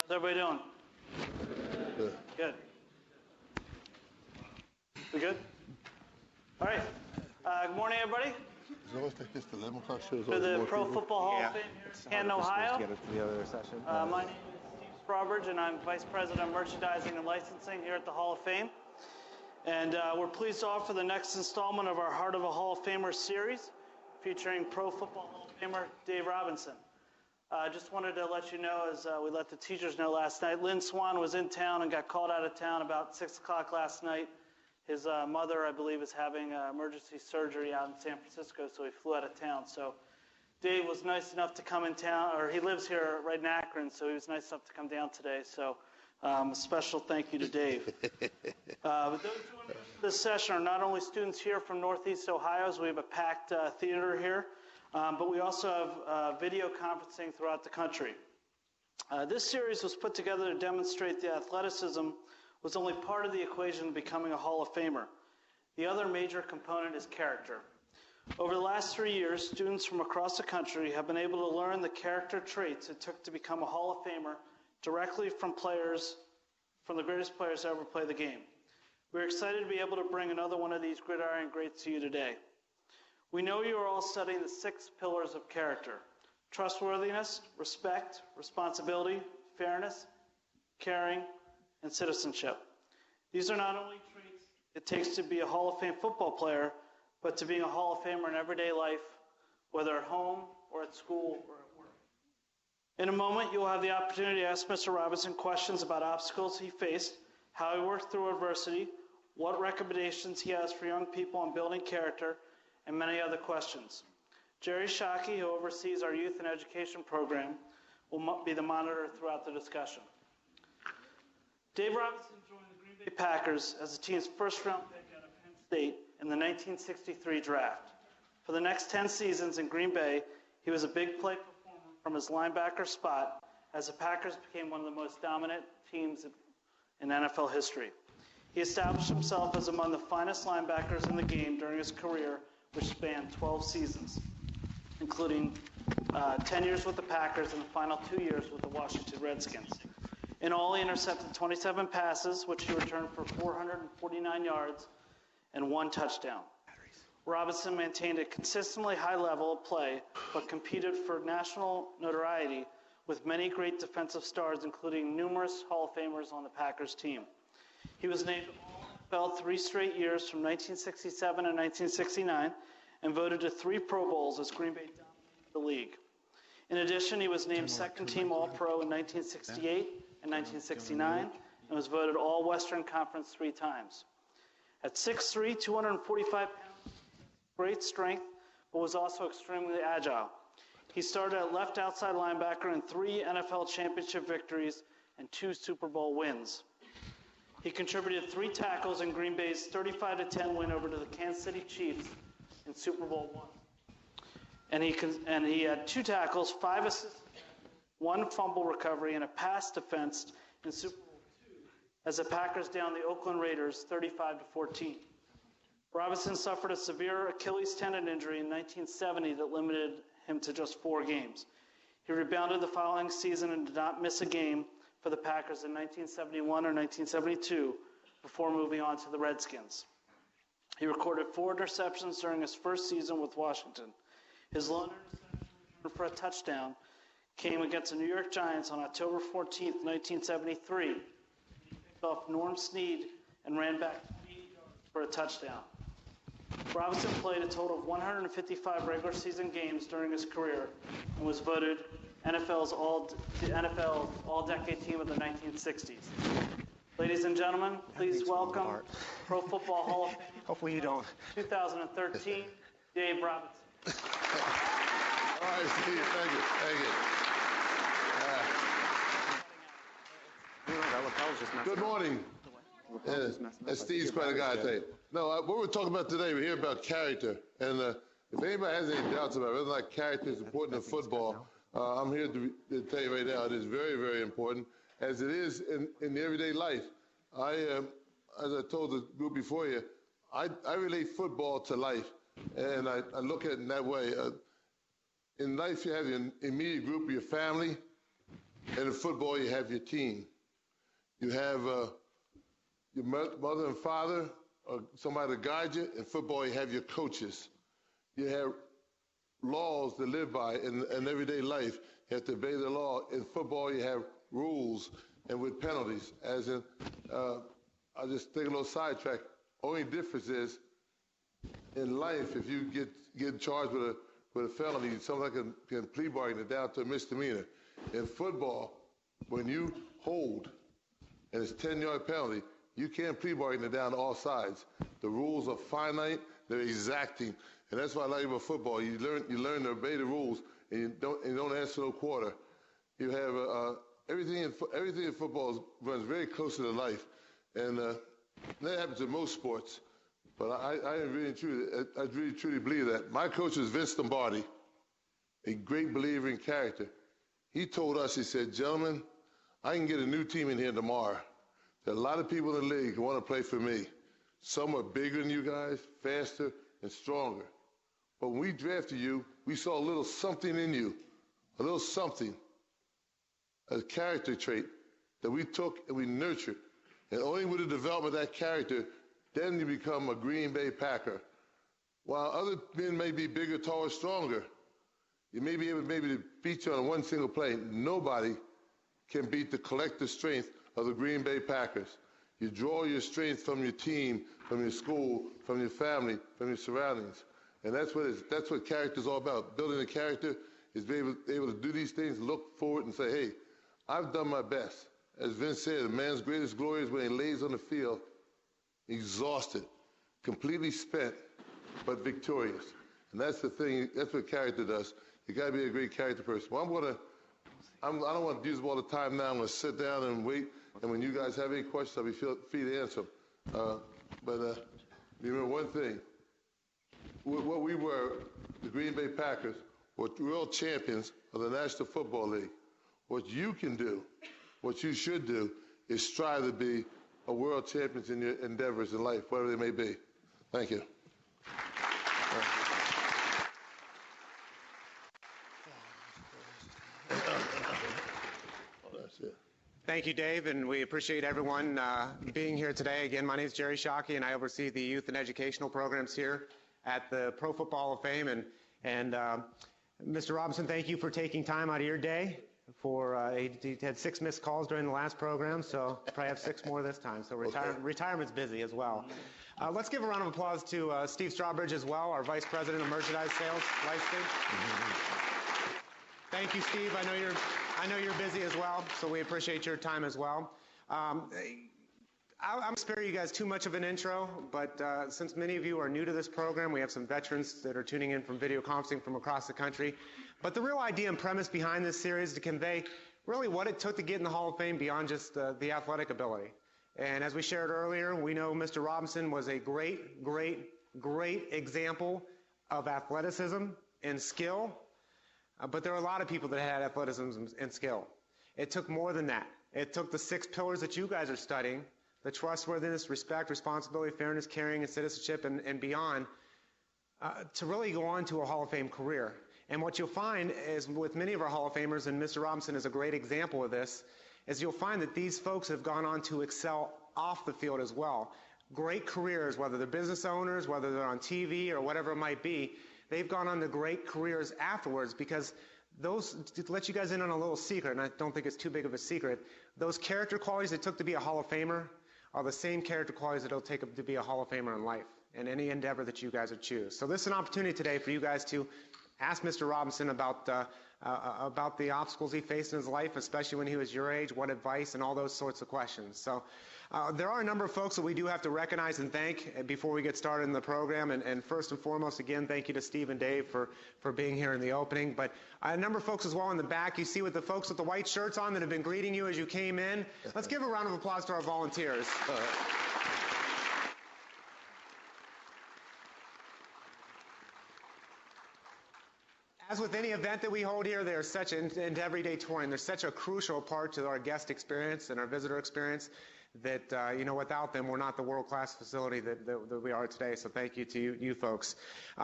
How's everybody doing? Good. Good. We good? All right. Good morning, everybody. Is it always like this, the 11 o'clock shows? To the Pro Football Hall of Fame here in Canton, Ohio. My name is Steve Strawbridge, and I'm Vice President of Merchandising and Licensing here at the Hall of Fame. And we're pleased to offer the next installment of our Heart of a Hall of Famer series, featuring Pro Football Hall of Famer Dave Robinson. I just wanted to let you know, as we let the teachers know last night, Lynn Swan was in town and got called out of town about 6 o'clock last night. His mother, I believe, is having emergency surgery out in San Francisco, so he flew out of town. So Dave was nice enough to come in town, or he lives here right in Akron, so he was nice enough to come down today. So a special thank you to Dave. But those joining us for this session are not only students here from Northeast Ohio, as we have a packed theater here, but we also have video conferencing throughout the country. This series was put together to demonstrate the athleticism was only part of the equation to becoming a Hall of Famer. The other major component is character. Over the last 3 years, students from across the country have been able to learn the character traits it took to become a Hall of Famer directly from the greatest players to ever play the game. We're excited to be able to bring another one of these gridiron greats to you today. We know you are all studying the 6 pillars of character: trustworthiness, respect, responsibility, fairness, caring, and citizenship. These are not only traits it takes to be a Hall of Fame football player, but to being a Hall of Famer in everyday life, whether at home or at school or at work. In a moment, you'll have the opportunity to ask Mr. Robinson questions about obstacles he faced, how he worked through adversity, what recommendations he has for young people on building character, and many other questions. Jerry Shockey, who oversees our youth and education program, will be the monitor throughout the discussion. Dave Robinson joined the Green Bay Packers as the team's first-round pick out of Penn State in the 1963 draft. For the next 10 seasons in Green Bay, he was a big play performer from his linebacker spot as the Packers became one of the most dominant teams in NFL history. He established himself as among the finest linebackers in the game during his career, which spanned 12 seasons, including 10 years with the Packers and the final 2 years with the Washington Redskins. In all, he intercepted 27 passes, which he returned for 449 yards and 1 touchdown. Robinson maintained a consistently high level of play, but competed for national notoriety with many great defensive stars, including numerous Hall of Famers on the Packers team. He was named All-NFL 3 straight years from 1967 and 1969 and voted to 3 Pro Bowls as Green Bay dominated the league. In addition, he was named second-team All-Pro in 1968 and 1969 and was voted All-Western Conference 3 times. At 6'3", 245 pounds, great strength, but was also extremely agile. He started at left outside linebacker in 3 NFL championship victories and 2 Super Bowl wins. He contributed 3 tackles in Green Bay's 35-10 win over to the Kansas City Chiefs in Super Bowl I. And he had 2 tackles, 5 assists, 1 fumble recovery, and a pass defense in Super Bowl II as the Packers downed the Oakland Raiders 35-14. Robinson suffered a severe Achilles tendon injury in 1970 that limited him to just 4 games. He rebounded the following season and did not miss a game for the Packers in 1971 or 1972 before moving on to the Redskins. He recorded 4 interceptions during his first season with Washington. His lone interception for a touchdown came against the New York Giants on October 14, 1973. He picked off Norm Snead and ran back 8 yards for a touchdown. Robinson played a total of 155 regular season games during his career and was voted NFL's All-Decade Team of the 1960s. Ladies and gentlemen, please welcome Pro Football Hall of Fame. Hopefully you don't. 2013, Dave Robinson. All right, Steve, thank you. Good morning. As Steve's quite a guy, I tell you. No, what we're talking about today, we're here about character. And if anybody has any doubts about whether or not character is important in football, I'm here to tell you right now, it is very, very important, as it is in everyday life. As I told the group before you, I relate football to life, and I look at it in that way. In life, you have your immediate group, your family, And in football, you have your team. You have your mother and father, or somebody to guide you. In football, you have your coaches. You have laws to live by in everyday life. You have to obey the law. In football, you have rules and with penalties. As in, I'll just take a little sidetrack. Only difference is, in life, if you get charged with a felony, someone can plea bargain it down to a misdemeanor. In football, when you hold and it's 10-yard penalty, you can't plea bargain it down to all sides. The rules are finite, they're exacting, and that's what I like about football. You learn to obey the rules, and you don't answer no quarter. You have everything in football runs very close to the life, and that happens in most sports. But I really truly believe that. My coach was Vince Lombardi, a great believer in character. He told us, he said, "Gentlemen, I can get a new team in here tomorrow. There are a lot of people in the league who want to play for me. Some are bigger than you guys, faster and stronger. But when we drafted you, we saw a little something in you, a little something, a character trait that we took and we nurtured. And only with the development of that character, then you become a Green Bay Packer. While other men may be bigger, taller, stronger, you may be able maybe to beat you on one single play. Nobody can beat the collective strength of the Green Bay Packers. You draw your strength from your team, from your school, from your family, from your surroundings. And that's what character is all about. Building a character is being able to do these things, look forward and say, hey, I've done my best. As Vince said, a man's greatest glory is when he lays on the field, exhausted, completely spent, but victorious. And that's the thing, that's what character does. You got to be a great character person. Well, I don't want to use up all the time now. I'm going to sit down and wait. And when you guys have any questions, I'll be free to answer them. But remember one thing. What we were, the Green Bay Packers, were world champions of the National Football League. What you can do, what you should do, is strive to be a world champion in your endeavors in life, whatever they may be. Thank you. Thank you, Dave, and we appreciate everyone being here today. Again, my name is Jerry Shockey, and I oversee the youth and educational programs here at the Pro Football Hall of Fame. And Mr. Robinson, thank you for taking time out of your day. He had 6 missed calls during the last program, so probably have 6 more this time. So retirement's busy as well. Let's give a round of applause to Steve Strawbridge as well, our Vice President of Merchandise Sales, licensing. Thank you, Steve. I know you're busy as well, so we appreciate your time as well. I'm spare you guys too much of an intro, but since many of you are new to this program, we have some veterans that are tuning in from video conferencing from across the country. But the real idea and premise behind this series is to convey really what it took to get in the Hall of Fame beyond just the athletic ability. And as we shared earlier, we know Mr. Robinson was a great example of athleticism and skill. But there are a lot of people that had athleticism and skill. It took more than that. It took the 6 pillars that you guys are studying, the trustworthiness, respect, responsibility, fairness, caring, and citizenship, and beyond, to really go on to a Hall of Fame career. And what you'll find is with many of our Hall of Famers, and Mr. Robinson is a great example of this, is you'll find that these folks have gone on to excel off the field as well. Great careers, whether they're business owners, whether they're on TV, or whatever it might be. They've gone on to great careers afterwards because those, to let you guys in on a little secret, and I don't think it's too big of a secret, those character qualities it took to be a Hall of Famer are the same character qualities that it'll take to be a Hall of Famer in life and any endeavor that you guys would choose. So this is an opportunity today for you guys to ask Mr. Robinson about the obstacles he faced in his life, especially when he was your age, what advice, and all those sorts of questions. So there are a number of folks that we do have to recognize and thank before we get started in the program. And first and foremost, again, thank you to Steve and Dave for being here in the opening. But a number of folks as well in the back. You see with the folks with the white shirts on that have been greeting you as you came in. Let's give a round of applause to our volunteers. As with any event that we hold here, there's such an everyday touring. There's such a crucial part to our guest experience and our visitor experience that, without them, we're not the world-class facility that we are today. So thank you to you folks.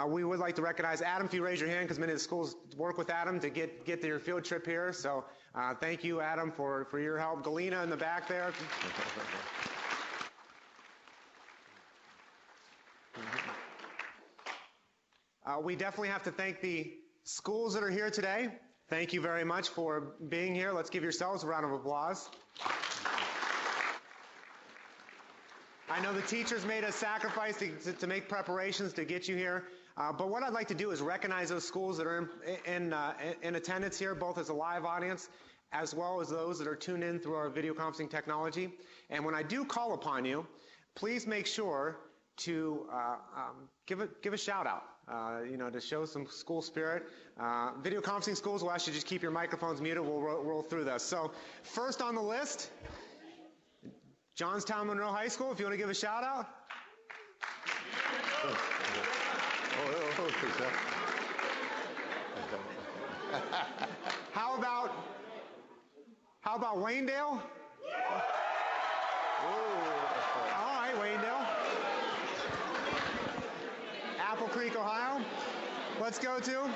We would like to recognize Adam, if you raise your hand, because many of the schools work with Adam to get to your field trip here. So Thank you, Adam, for your help. Galena in the back there. We definitely have to thank the schools that are here today. Thank you very much for being here. Let's give yourselves a round of applause. I know the teachers made a sacrifice to make preparations to get you here, but what I'd like to do is recognize those schools that are in attendance here, both as a live audience as well as those that are tuned in through our video conferencing technology. And when I do call upon you, please make sure to give a shout out, to show some school spirit. Video conferencing schools will ask you to just keep your microphones muted. We'll roll through this. So first on the list, Johnstown Monroe High School, if you want to give a shout out. How about Waynedale? All right, Waynedale. Apple Creek, Ohio. Let's go to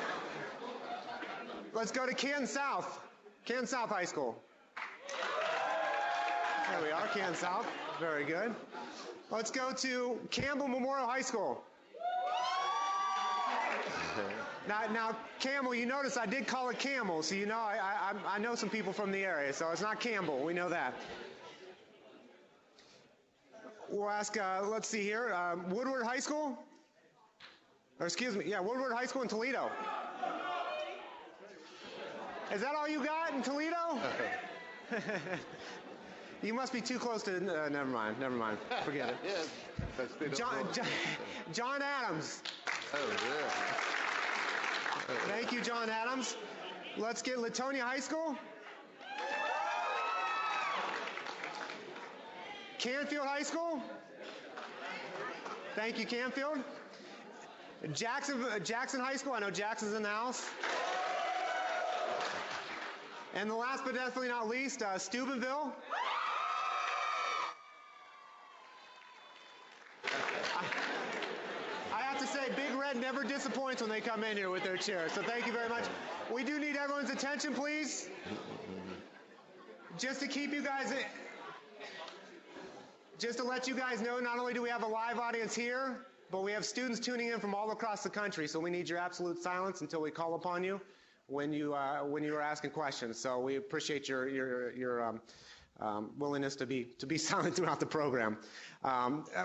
Canton South High School. There we are, Canton South. Very good. Let's go to Campbell Memorial High School. Now, Campbell, you notice I did call it Campbell, so you know I know some people from the area, so it's not Campbell. We know that. We'll ask, let's see here, Woodward High School? Or excuse me, yeah, Woodward High School in Toledo. Is that all you got in Toledo? You must be too close to, never mind, forget it. John Adams. Oh, yeah. Thank you, John Adams. Let's get Latonia High School. Canfield High School. Thank you, Canfield. Jackson High School. I know Jackson's in the house. And the last but definitely not least, Steubenville. I have to say, Big Red never disappoints when they come in here with their chair. So thank you very much. We do need everyone's attention, please. Just to keep you guys, just to let you guys know, not only do we have a live audience here, but we have students tuning in from all across the country. So we need your absolute silence until we call upon you when you are asking questions. So we appreciate your willingness to be silent throughout the program.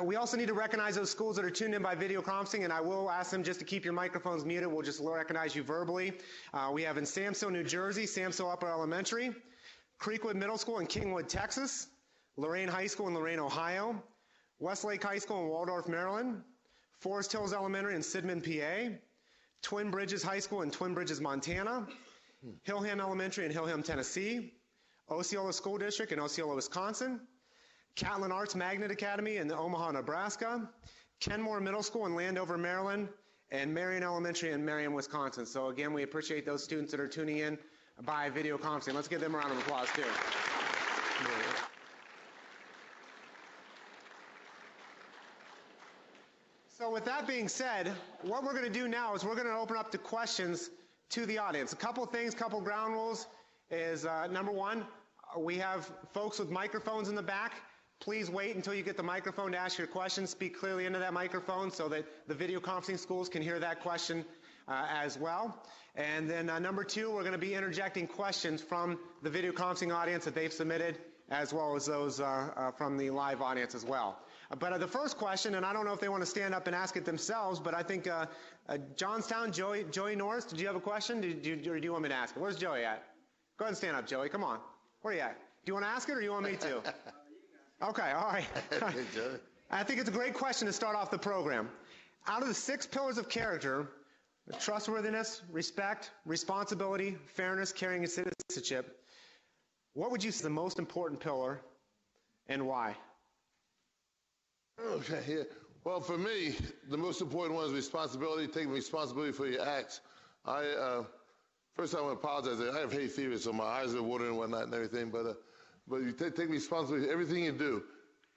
We also need to recognize those schools that are tuned in by video conferencing, and I will ask them just to keep your microphones muted. We'll just recognize you verbally. We have in Samso, New Jersey, Samso Upper Elementary, Creekwood Middle School in Kingwood, Texas, Lorraine High School in Lorraine, Ohio, Westlake High School in Waldorf, Maryland, Forest Hills Elementary in Sidman, PA, Twin Bridges High School in Twin Bridges, Montana, Hillham Elementary in Hillham, Tennessee, Osceola School District in Osceola, Wisconsin, Catlin Arts Magnet Academy in Omaha, Nebraska, Kenmore Middle School in Landover, Maryland, and Marion Elementary in Marion, Wisconsin. So again, we appreciate those students that are tuning in by video conferencing. Let's give them a round of applause too. So with that being said, what we're going to do now is we're going to open up to questions to the audience. A couple things, couple ground rules is number one, we have folks with microphones in the back. Please wait until you get the microphone to ask your question. Speak clearly into that microphone so that the video conferencing schools can hear that question as well. And then number two, we're going to be interjecting questions from the video conferencing audience that they've submitted, as well as those from the live audience as well. But the first question, and I don't know if they want to stand up and ask it themselves, but I think Johnstown, Joey Norris, did you have a question? Or do you want me to ask it? Where's Joey at? Go ahead and stand up, Joey. Come on. Where are you at? Do you want to ask it or do you want me to? Okay, all right. I think it's a great question to start off the program. Out of the 6 pillars of character, trustworthiness, respect, responsibility, fairness, caring, and citizenship, what would you say is the most important pillar and why? Okay, yeah. Well, for me, the most important one is responsibility, taking responsibility for your acts. First, I want to apologize. I have hay fever, so my eyes are watering and whatnot and everything, but you take responsibility for everything you do.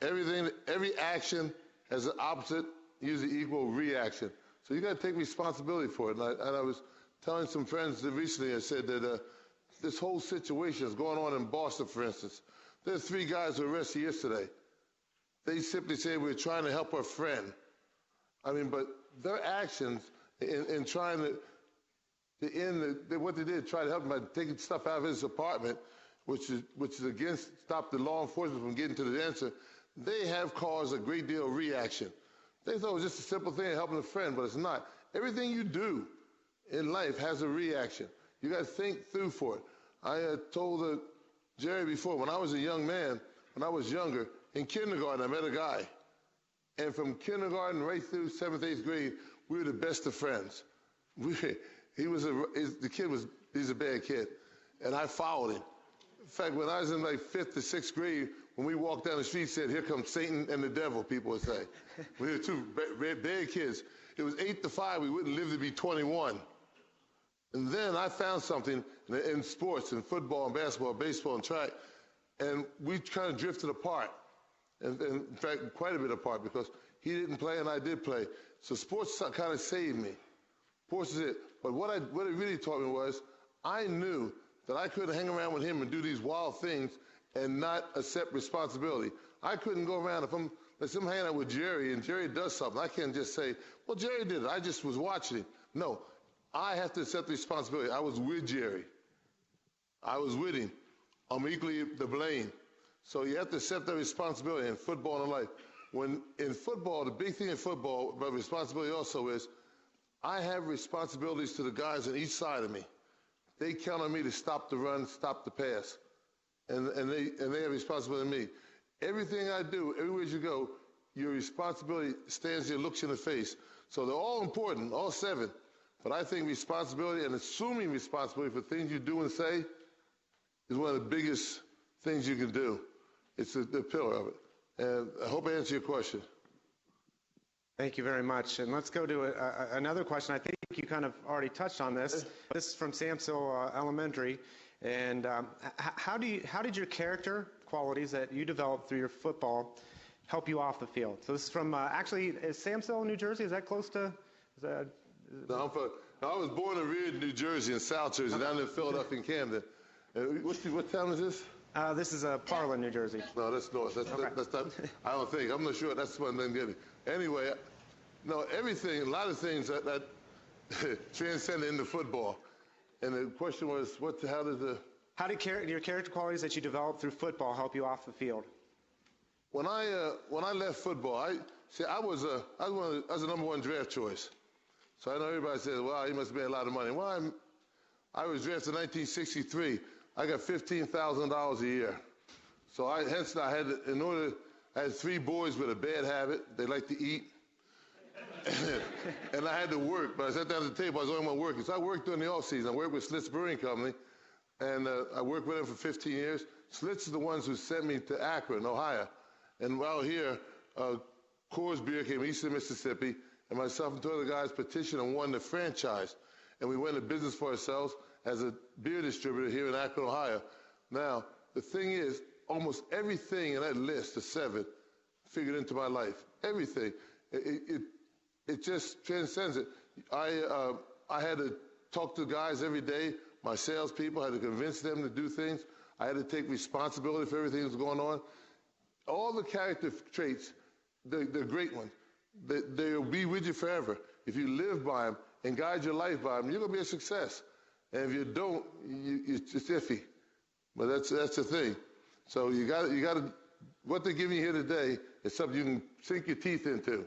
Every action has an opposite, usually equal reaction. So you got to take responsibility for it. And I was telling some friends recently, I said that this whole situation is going on in Boston, for instance. There's 3 guys who were arrested yesterday. They simply said we were trying to help our friend. I mean, but their actions in trying to end what they did, try to help him by taking stuff out of his apartment, which is against, stop the law enforcement from getting to the answer, they have caused a great deal of reaction. They thought it was just a simple thing of helping a friend, but it's not. Everything you do in life has a reaction. You got to think through for it. I told Jerry before, when I was a young man, when I was younger, in kindergarten, I met a guy. And from kindergarten right through 7th, 8th grade, we were the best of friends. He's a bad kid. And I followed him. In fact, when I was in like 5th to 6th grade, when we walked down the street, said, "Here comes Satan and the devil," people would say. We were 2 bad kids. It was 8 to 5. We wouldn't live to be 21. And then I found something in sports, in football and basketball, baseball and track, and we kind of drifted apart. And in fact, quite a bit apart, because he didn't play and I did play. So sports kind of saved me. Sports is it. But what it really taught me was I knew that I couldn't hang around with him and do these wild things and not accept responsibility. I couldn't go around, if I'm hanging out with Jerry and Jerry does something, I can't just say, "Well, Jerry did it. I just was watching him." No, I have to accept the responsibility. I was with Jerry. I was with him. I'm equally to blame. So you have to accept that responsibility in football and life. When in football, the big thing in football, but responsibility also is, I have responsibilities to the guys on each side of me. They count on me to stop the run, stop the pass. And they have responsibility to me. Everything I do, everywhere you go, your responsibility stands there, looks you in the face. So they're all important, all 7. But I think responsibility and assuming responsibility for things you do and say is one of the biggest things you can do. It's the pillar of it. And I hope I answered your question. Thank you very much. And let's go to another question. I think you kind of already touched on this. This is from Samsel Elementary. And how did your character qualities that you developed through your football help you off the field? So this is from, actually, is Samsel, New Jersey? Is that close to? No, I was born and reared in New Jersey, in South Jersey, down in Philadelphia and Camden. What town is this? This is Parlin, New Jersey. No, that's north. That's not, I don't think. I'm not sure. That's one thing getting. Anyway, no, everything, a lot of things that transcend into football. And the question was, how did your character qualities that you developed through football help you off the field? When I left football, I was the number 1 draft choice. So I know everybody says, "Well, he must have made a lot of money." Well, I was drafted in 1963. I got $15,000 a year. So I had 3 boys with a bad habit. They like to eat. And I had to work, but I sat down at the table, I was the only one working. So I worked during the off season. I worked with Schlitz Brewing Company, and I worked with them for 15 years. Schlitz is the ones who sent me to Akron, Ohio. And while here, Coors Beer came east of Mississippi, and myself and 2 other guys petitioned and won the franchise. And we went into business for ourselves as a beer distributor here in Akron, Ohio. Now, the thing is, almost everything in that list of 7 figured into my life. Everything. It just transcends it. I had to talk to guys every day, my salespeople, I had to convince them to do things. I had to take responsibility for everything that was going on. All the character traits, they're great ones. They'll be with you forever. If you live by them and guide your life by them, you're going to be a success. And if you don't, it's iffy. But that's the thing. So you got to, what they're giving you here today is something you can sink your teeth into,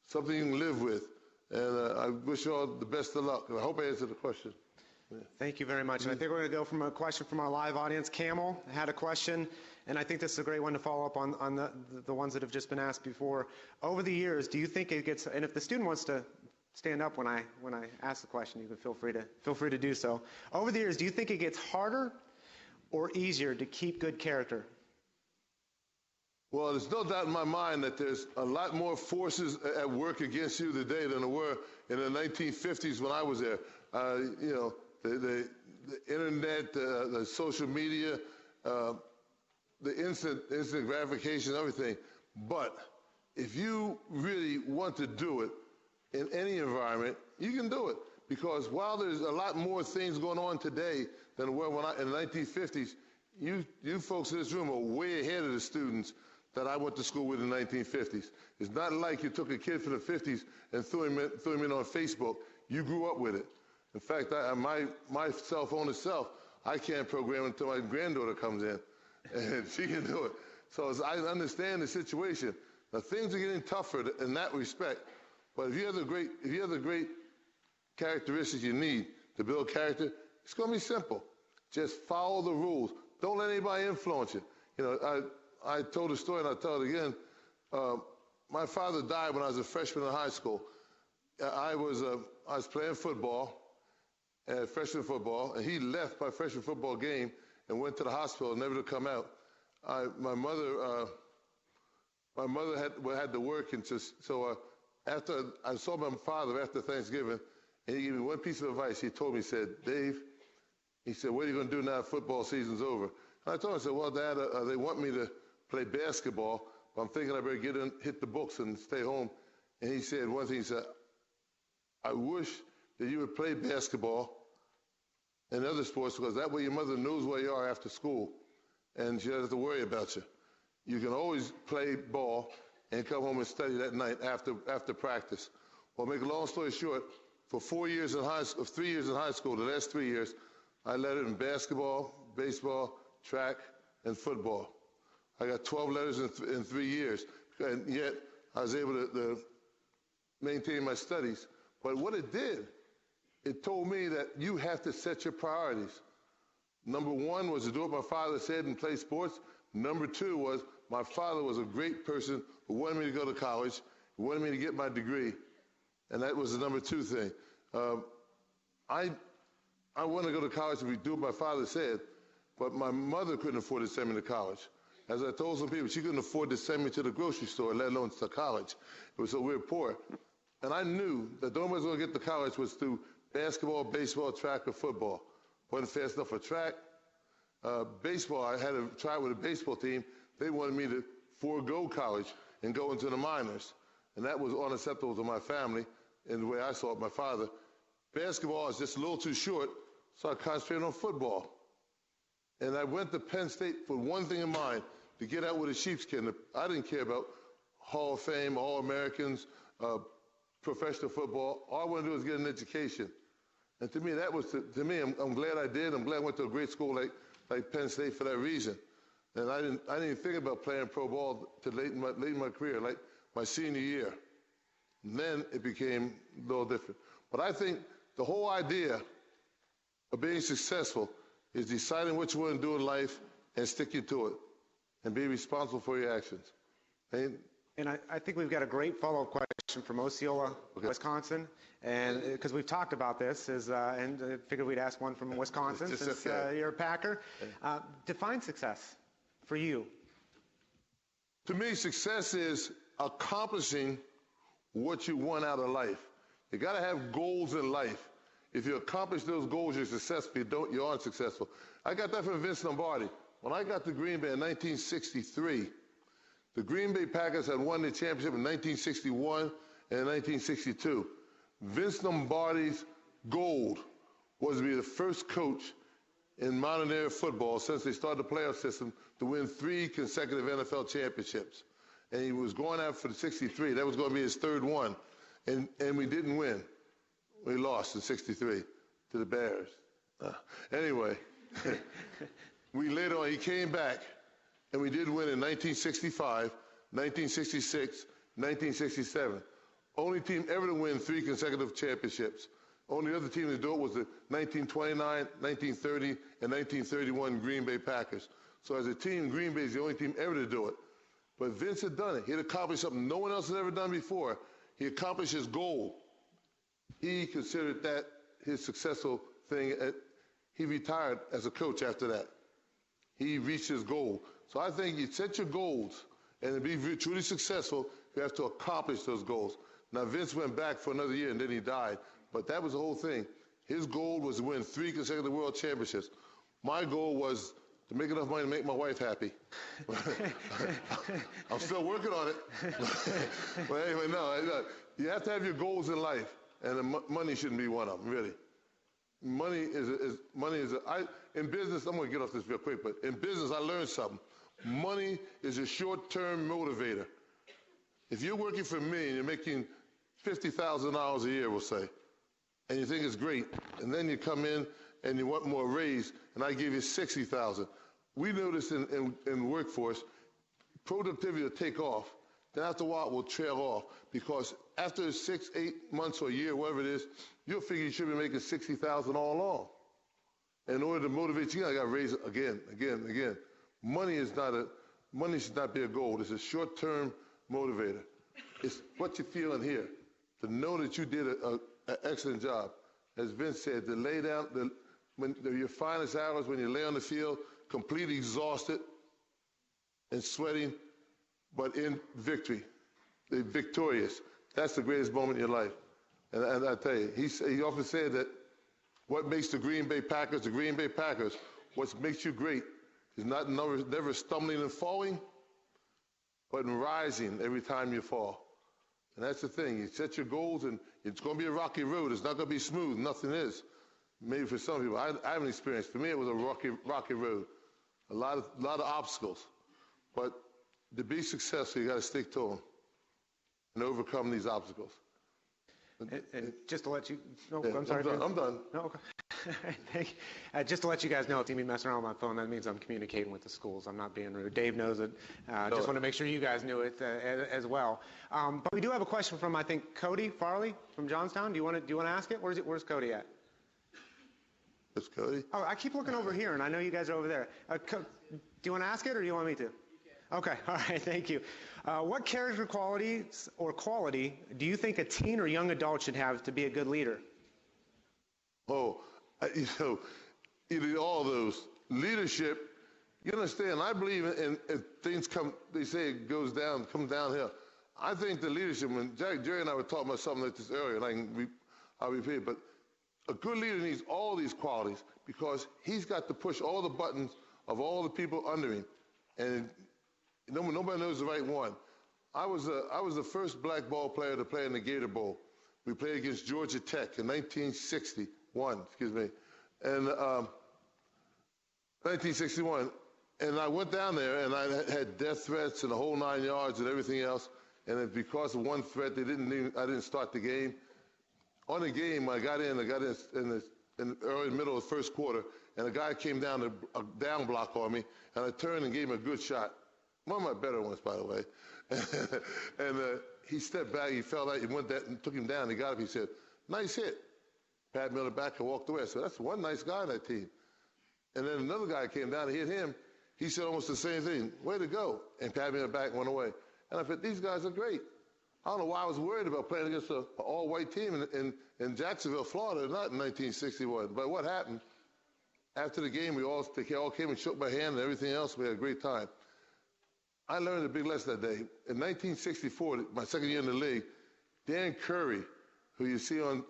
something you can live with. And I wish you all the best of luck. And I hope I answered the question. Yeah. Thank you very much. And I think we're going to go from a question from our live audience. Camel had a question, and I think this is a great one to follow up on the ones that have just been asked before. Over the years, do you think it gets, and if the student wants to stand up when I ask the question, you can feel free to do so. Over the years, do you think it gets harder or easier to keep good character? Well, there's no doubt in my mind that there's a lot more forces at work against you today than there were in the 1950s when I was there. The internet, the social media, the instant gratification, everything. But if you really want to do it in any environment, you can do it. Because while there's a lot more things going on today than were in the 1950s. You folks in this room are way ahead of the students that I went to school with in the 1950s. It's not like you took a kid from the 50s and threw him in on Facebook. You grew up with it. In fact, my cell phone itself, I can't program it until my granddaughter comes in, and she can do it. So I understand the situation. Now, things are getting tougher in that respect, but if you have the great characteristics you need to build character, it's going to be simple. Just follow the rules. Don't let anybody influence you. You know, I told a story and I'll tell it again. My father died when I was a freshman in high school. I was playing football, freshman football, and he left my freshman football game and went to the hospital, never to come out. My mother had to work, and so after I saw my father after Thanksgiving, and he gave me one piece of advice. He told me, he said, Dave, he said, what are you going to do now that football season's over? And I told him, I said, well, Dad, they want me to play basketball, but I'm thinking I better hit the books and stay home. And he said one thing, he said, I wish that you would play basketball and other sports, because that way your mother knows where you are after school, and she doesn't have to worry about you. You can always play ball and come home and study that night after practice. Well, make a long story short, for 3 years in high school, the last 3 years, I led it in basketball, baseball, track, and football. I got 12 letters in 3 years, and yet I was able to maintain my studies. But what it did, it told me that you have to set your priorities. Number one was to do what my father said and play sports. Number two was my father was a great person who wanted me to go to college, who wanted me to get my degree. And that was the number two thing. I wanted to go to college to do what my father said, but my mother couldn't afford to send me to college. As I told some people, she couldn't afford to send me to the grocery store, let alone to college. So we were poor. And I knew that the only way I was going to get to college was through basketball, baseball, track, or football. Wasn't fast enough for track. Baseball, I had to try with a baseball team. They wanted me to forego college and go into the minors. And that was unacceptable to my family and the way I saw it, my father. Basketball is just a little too short, so I concentrated on football. And I went to Penn State with one thing in mind, to get out with a sheepskin. I didn't care about Hall of Fame, All-Americans, professional football. All I wanted to do was get an education. And to me, that was, I'm glad I did. I'm glad I went to a great school like Penn State for that reason. And I didn't even think about playing pro ball till late in my career, like my senior year. And then it became a little different. But I think the whole idea of being successful is deciding what you want to do in life and sticking to it and be responsible for your actions. And I think we've got a great follow-up question from Osceola, okay, Wisconsin, and because we've talked about this, and I figured we'd ask one from Wisconsin since you're a Packer. Define success for you. To me, success is accomplishing what you want out of life. You got to have goals in life. If you accomplish those goals, you're successful. If you don't, you aren't successful. I got that from Vince Lombardi. When I got to Green Bay in 1963, the Green Bay Packers had won the championship in 1961 and 1962. Vince Lombardi's goal was to be the first coach in modern era football since they started the playoff system to win 3 consecutive NFL championships. And he was going out for the 63. That was going to be his third one. And we didn't win. We lost in 63 to the Bears. Anyway, later on, he came back, and we did win in 1965, 1966, 1967. Only team ever to win 3 consecutive championships. Only other team to do it was the 1929, 1930, and 1931 Green Bay Packers. So as a team, Green Bay is the only team ever to do it. But Vince had done it. He had accomplished something no one else had ever done before. He accomplished his goal. He considered that his successful thing. He retired as a coach after that. He reached his goal. So I think you set your goals, and to be truly successful, you have to accomplish those goals. Now, Vince went back for another year, and then he died. But that was the whole thing. His goal was to win 3 consecutive world championships. My goal was to make enough money to make my wife happy. I'm still working on it. But anyway, no, you have to have your goals in life, and money shouldn't be one of them, really. in business, I'm going to get off this real quick, but in business, I learned something. Money is a short-term motivator. If you're working for me and you're making $50,000 a year, we'll say, and you think it's great, and then you come in and you want more raise, and I give you $60,000. We notice in workforce, productivity will take off. Then after a while, it will trail off because after 6, 8 months or a year, whatever it is, you'll figure you should be making $60,000 all along. In order to motivate you, I got to raise it again. Money should not be a goal. It's a short-term motivator. It's what you feel in here. To know that you did an excellent job. As Vince said, to lay down, your finest hours when you lay on the field, completely exhausted and sweating, but in victory. They're victorious. That's the greatest moment in your life. And I tell you, he often said that what makes the Green Bay Packers, what makes you great is never stumbling and falling, but in rising every time you fall. And that's the thing. You set your goals, and it's going to be a rocky road. It's not going to be smooth. Nothing is. Maybe for some people. I haven't experienced. For me, it was a rocky road. A lot of obstacles. But to be successful, you got to stick to them and overcome these obstacles. And just to let you know, yeah, I'm sorry. I'm done. No, okay. Thank you. Just to let you guys know, if you see me messing around with my phone, that means I'm communicating with the schools. I'm not being rude. Dave knows it. Just want to make sure you guys knew it as well. But we do have a question from, I think, Cody Farley from Johnstown. Do you want to ask it? Where's Cody at? That's Cody. Oh, I keep looking over here, and I know you guys are over there. Do you want to ask it, or do you want me to? Okay, all right, thank you. What character qualities or quality do you think a teen or young adult should have to be a good leader? Oh, either all of those. Leadership, you understand, I believe in things they say it comes downhill. I think the leadership, when Jerry and I were talking about something like this earlier, and I'll repeat it, but a good leader needs all these qualities because he's got to push all the buttons of all the people under him. And nobody knows the right one. I was the first black ball player to play in the Gator Bowl. We played against Georgia Tech in 1961, and 1961. And I went down there, and I had death threats and the whole 9 yards and everything else. And then because of one threat, I didn't start the game. On the game, I got in the early middle of the first quarter, and a guy came down a down block on me, and I turned and gave him a good shot. One of my better ones, by the way. And he stepped back, he fell out, he went that and took him down. He got up, he said, "Nice hit." Pat me on the back and walked away. I said, "That's one nice guy on that team." And then another guy came down and hit him. He said almost the same thing. "Way to go." And pat me on the back and went away. And I thought, these guys are great. I don't know why I was worried about playing against an all-white team in Jacksonville, Florida, not in 1961. But what happened? After the game, they all came and shook my hand and everything else. We had a great time. I learned a big lesson that day. In 1964, my second year in the league, Dan Curry, who you see on,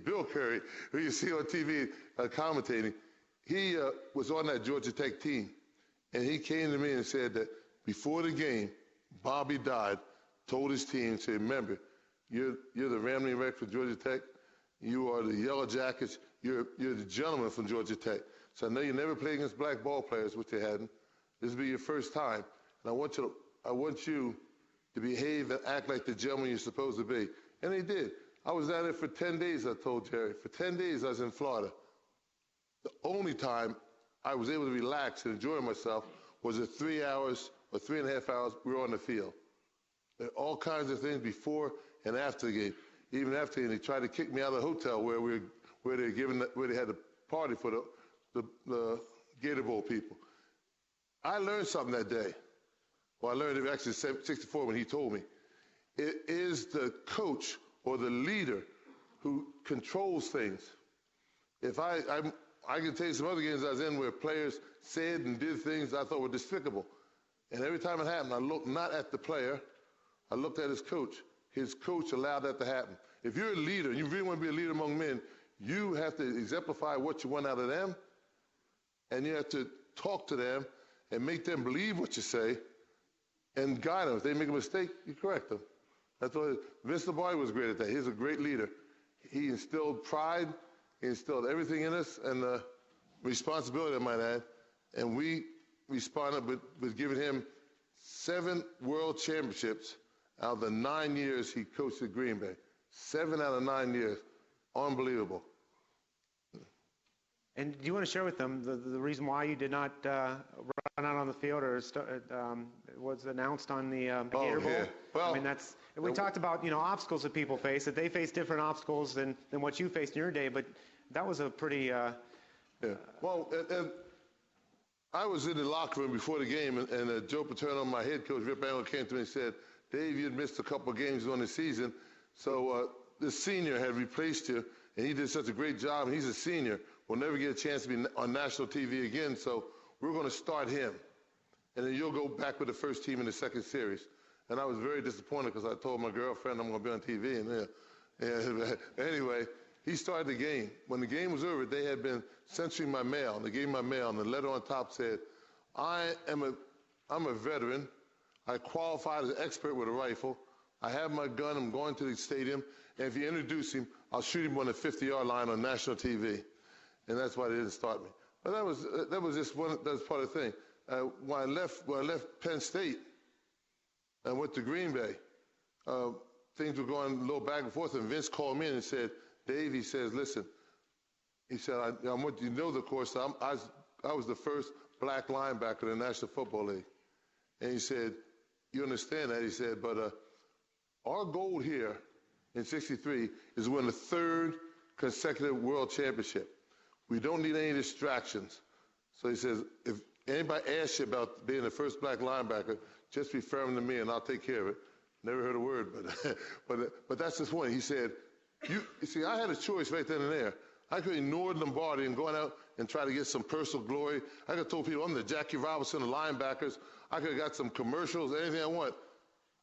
Bill Curry, who you see on TV commentating, he was on that Georgia Tech team. And he came to me and said that before the game, Bobby Dodd told his team, said, "Remember, you're the Ramley Wreck for Georgia Tech. You are the Yellow Jackets. You're the gentleman from Georgia Tech. So I know you never played against black ball players, which you hadn't. This will be your first time. And I want you to behave and act like the gentleman you're supposed to be." And he did. I was down there for 10 days, I told Jerry. For 10 days, I was in Florida. The only time I was able to relax and enjoy myself was the 3 hours or 3.5 hours we were on the field. There are all kinds of things before and after the game. Even after the game, they tried to kick me out of the hotel where they had the party for the Gator Bowl people. I learned something that day. Well, I learned it actually in 64 when he told me. It is the coach or the leader who controls things. If I can tell you some other games I was in where players said and did things I thought were despicable. And every time it happened, I looked not at the player, I looked at his coach. His coach allowed that to happen. If you're a leader, and you really want to be a leader among men, you have to exemplify what you want out of them, and you have to talk to them and make them believe what you say and guide them. If they make a mistake, you correct them. That's what Vince Lombardi was great at that. He's a great leader. He instilled pride He instilled everything in us, and responsibility, I might add, and we responded with giving him 7 world championships out of the 9 years he coached at Green Bay. 7 out of 9 years. Unbelievable. And do you want to share with them the reason why you did not run out on the field or was announced on the Gator Bowl? Yeah. Well, I mean, we talked about, obstacles that people face, that they face different obstacles than what you faced in your day, but that was a pretty... Yeah. Well, and I was in the locker room before the game, and Joe Paterno, my head coach, Rip Angle, came to me and said, Dave, you'd missed a couple of games during the season, so the senior had replaced you, and he did such a great job, and he's a senior. We'll never get a chance to be on national TV again, so we're going to start him. And then you'll go back with the first team in the second series. And I was very disappointed because I told my girlfriend I'm going to be on TV. And anyway, he started the game. When the game was over, they had been censoring my mail. And they gave me my mail, and the letter on top said, I'm a veteran. I qualified as an expert with a rifle. I have my gun. I'm going to the stadium. And if you introduce him, I'll shoot him on the 50-yard line on national TV. And that's why they didn't start me. But that was just one. That's part of the thing. When I left Penn State and went to Green Bay, things were going a little back and forth. And Vince called me in and said, "Dave," he says, "listen," he said, "I want you to know, of course, I was the first black linebacker in the National Football League." And he said, "You understand that?" He said, "But our goal here in '63 is to win the 3rd consecutive world championship. We don't need any distractions." So he says, if anybody asks you about being the first black linebacker, just refer them to me and I'll take care of it. Never heard a word, but that's his point. He said, you see, I had a choice right then and there. I could ignore Lombardi and going out and try to get some personal glory. I could have told people I'm the Jackie Robinson of linebackers. I could have got some commercials, anything I want.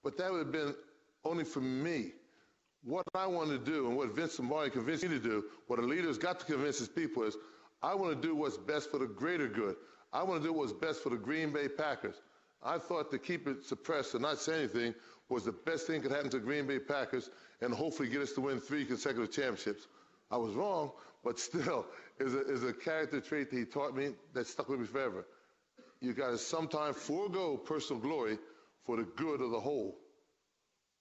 But that would have been only for me. What I want to do and what Vince Lombardi convinced me to do, what a leader's got to convince his people is, I want to do what's best for the greater good. I want to do what's best for the Green Bay Packers. I thought to keep it suppressed and not say anything was the best thing that could happen to the Green Bay Packers and hopefully get us to win 3 consecutive championships. I was wrong, but still, is a character trait that he taught me that stuck with me forever. You got to sometimes forego personal glory for the good of the whole,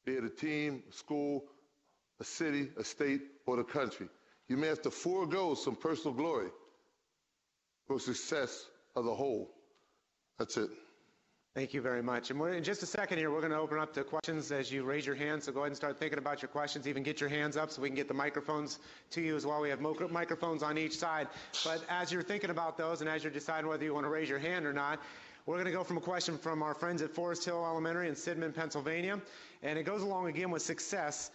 be it a team, a school, a city, a state, or the country. You may have to forego some personal glory for success of the whole. That's it. Thank you very much. And in just a second here, we're going to open up to questions as you raise your hand. So go ahead and start thinking about your questions. Even get your hands up so we can get the microphones to you as well. We have microphones on each side. But as you're thinking about those and as you're deciding whether you want to raise your hand or not, we're going to go from a question from our friends at Forest Hill Elementary in Sidman, Pennsylvania. And it goes along again with success.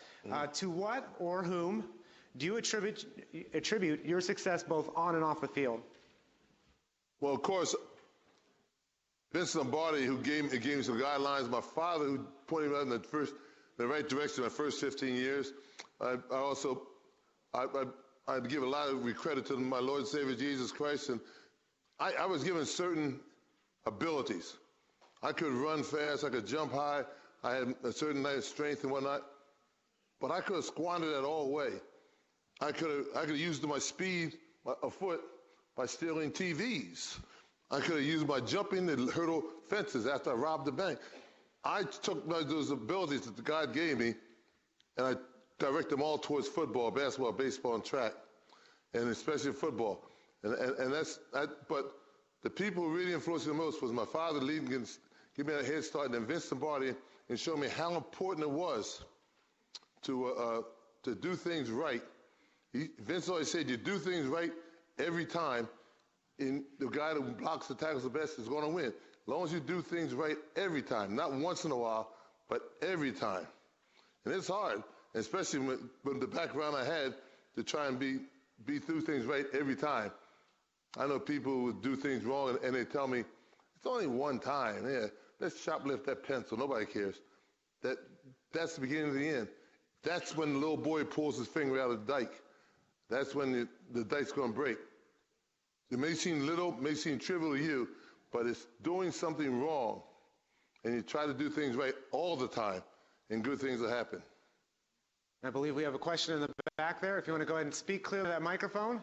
To what or whom do you attribute your success both on and off the field? Well, of course, Vince Lombardi, who gave me some guidelines, my father, who pointed me out in the right direction my first 15 years. I give a lot of credit to my Lord and Savior Jesus Christ, and I was given certain abilities. I could run fast, I could jump high, I had a certain nice strength and whatnot, but I could have squandered that all away. I could have used my speed, a foot, by stealing TVs. I could have used my jumping to hurdle fences after I robbed the bank. I took those abilities that God gave me, and I direct them all towards football, basketball, baseball, and track, and especially football. But the people who really influenced me the most was my father leading and give me that head start, and then Vince Lombardi, and show me how important it was to do things right. Vince always said, you do things right every time, and the guy that blocks the tackles the best is going to win. As long as you do things right every time, not once in a while, but every time. And it's hard, especially with the background I had to try and be through things right every time. I know people who do things wrong and they tell me, it's only one time. Yeah, let's shoplift that pencil. Nobody cares. That's the beginning of the end. That's when the little boy pulls his finger out of the dike. That's when the dike's going to break. It may seem little, may seem trivial to you, but it's doing something wrong. And you try to do things right all the time, and good things will happen. I believe we have a question in the back there. If you want to go ahead and speak clearly to that microphone.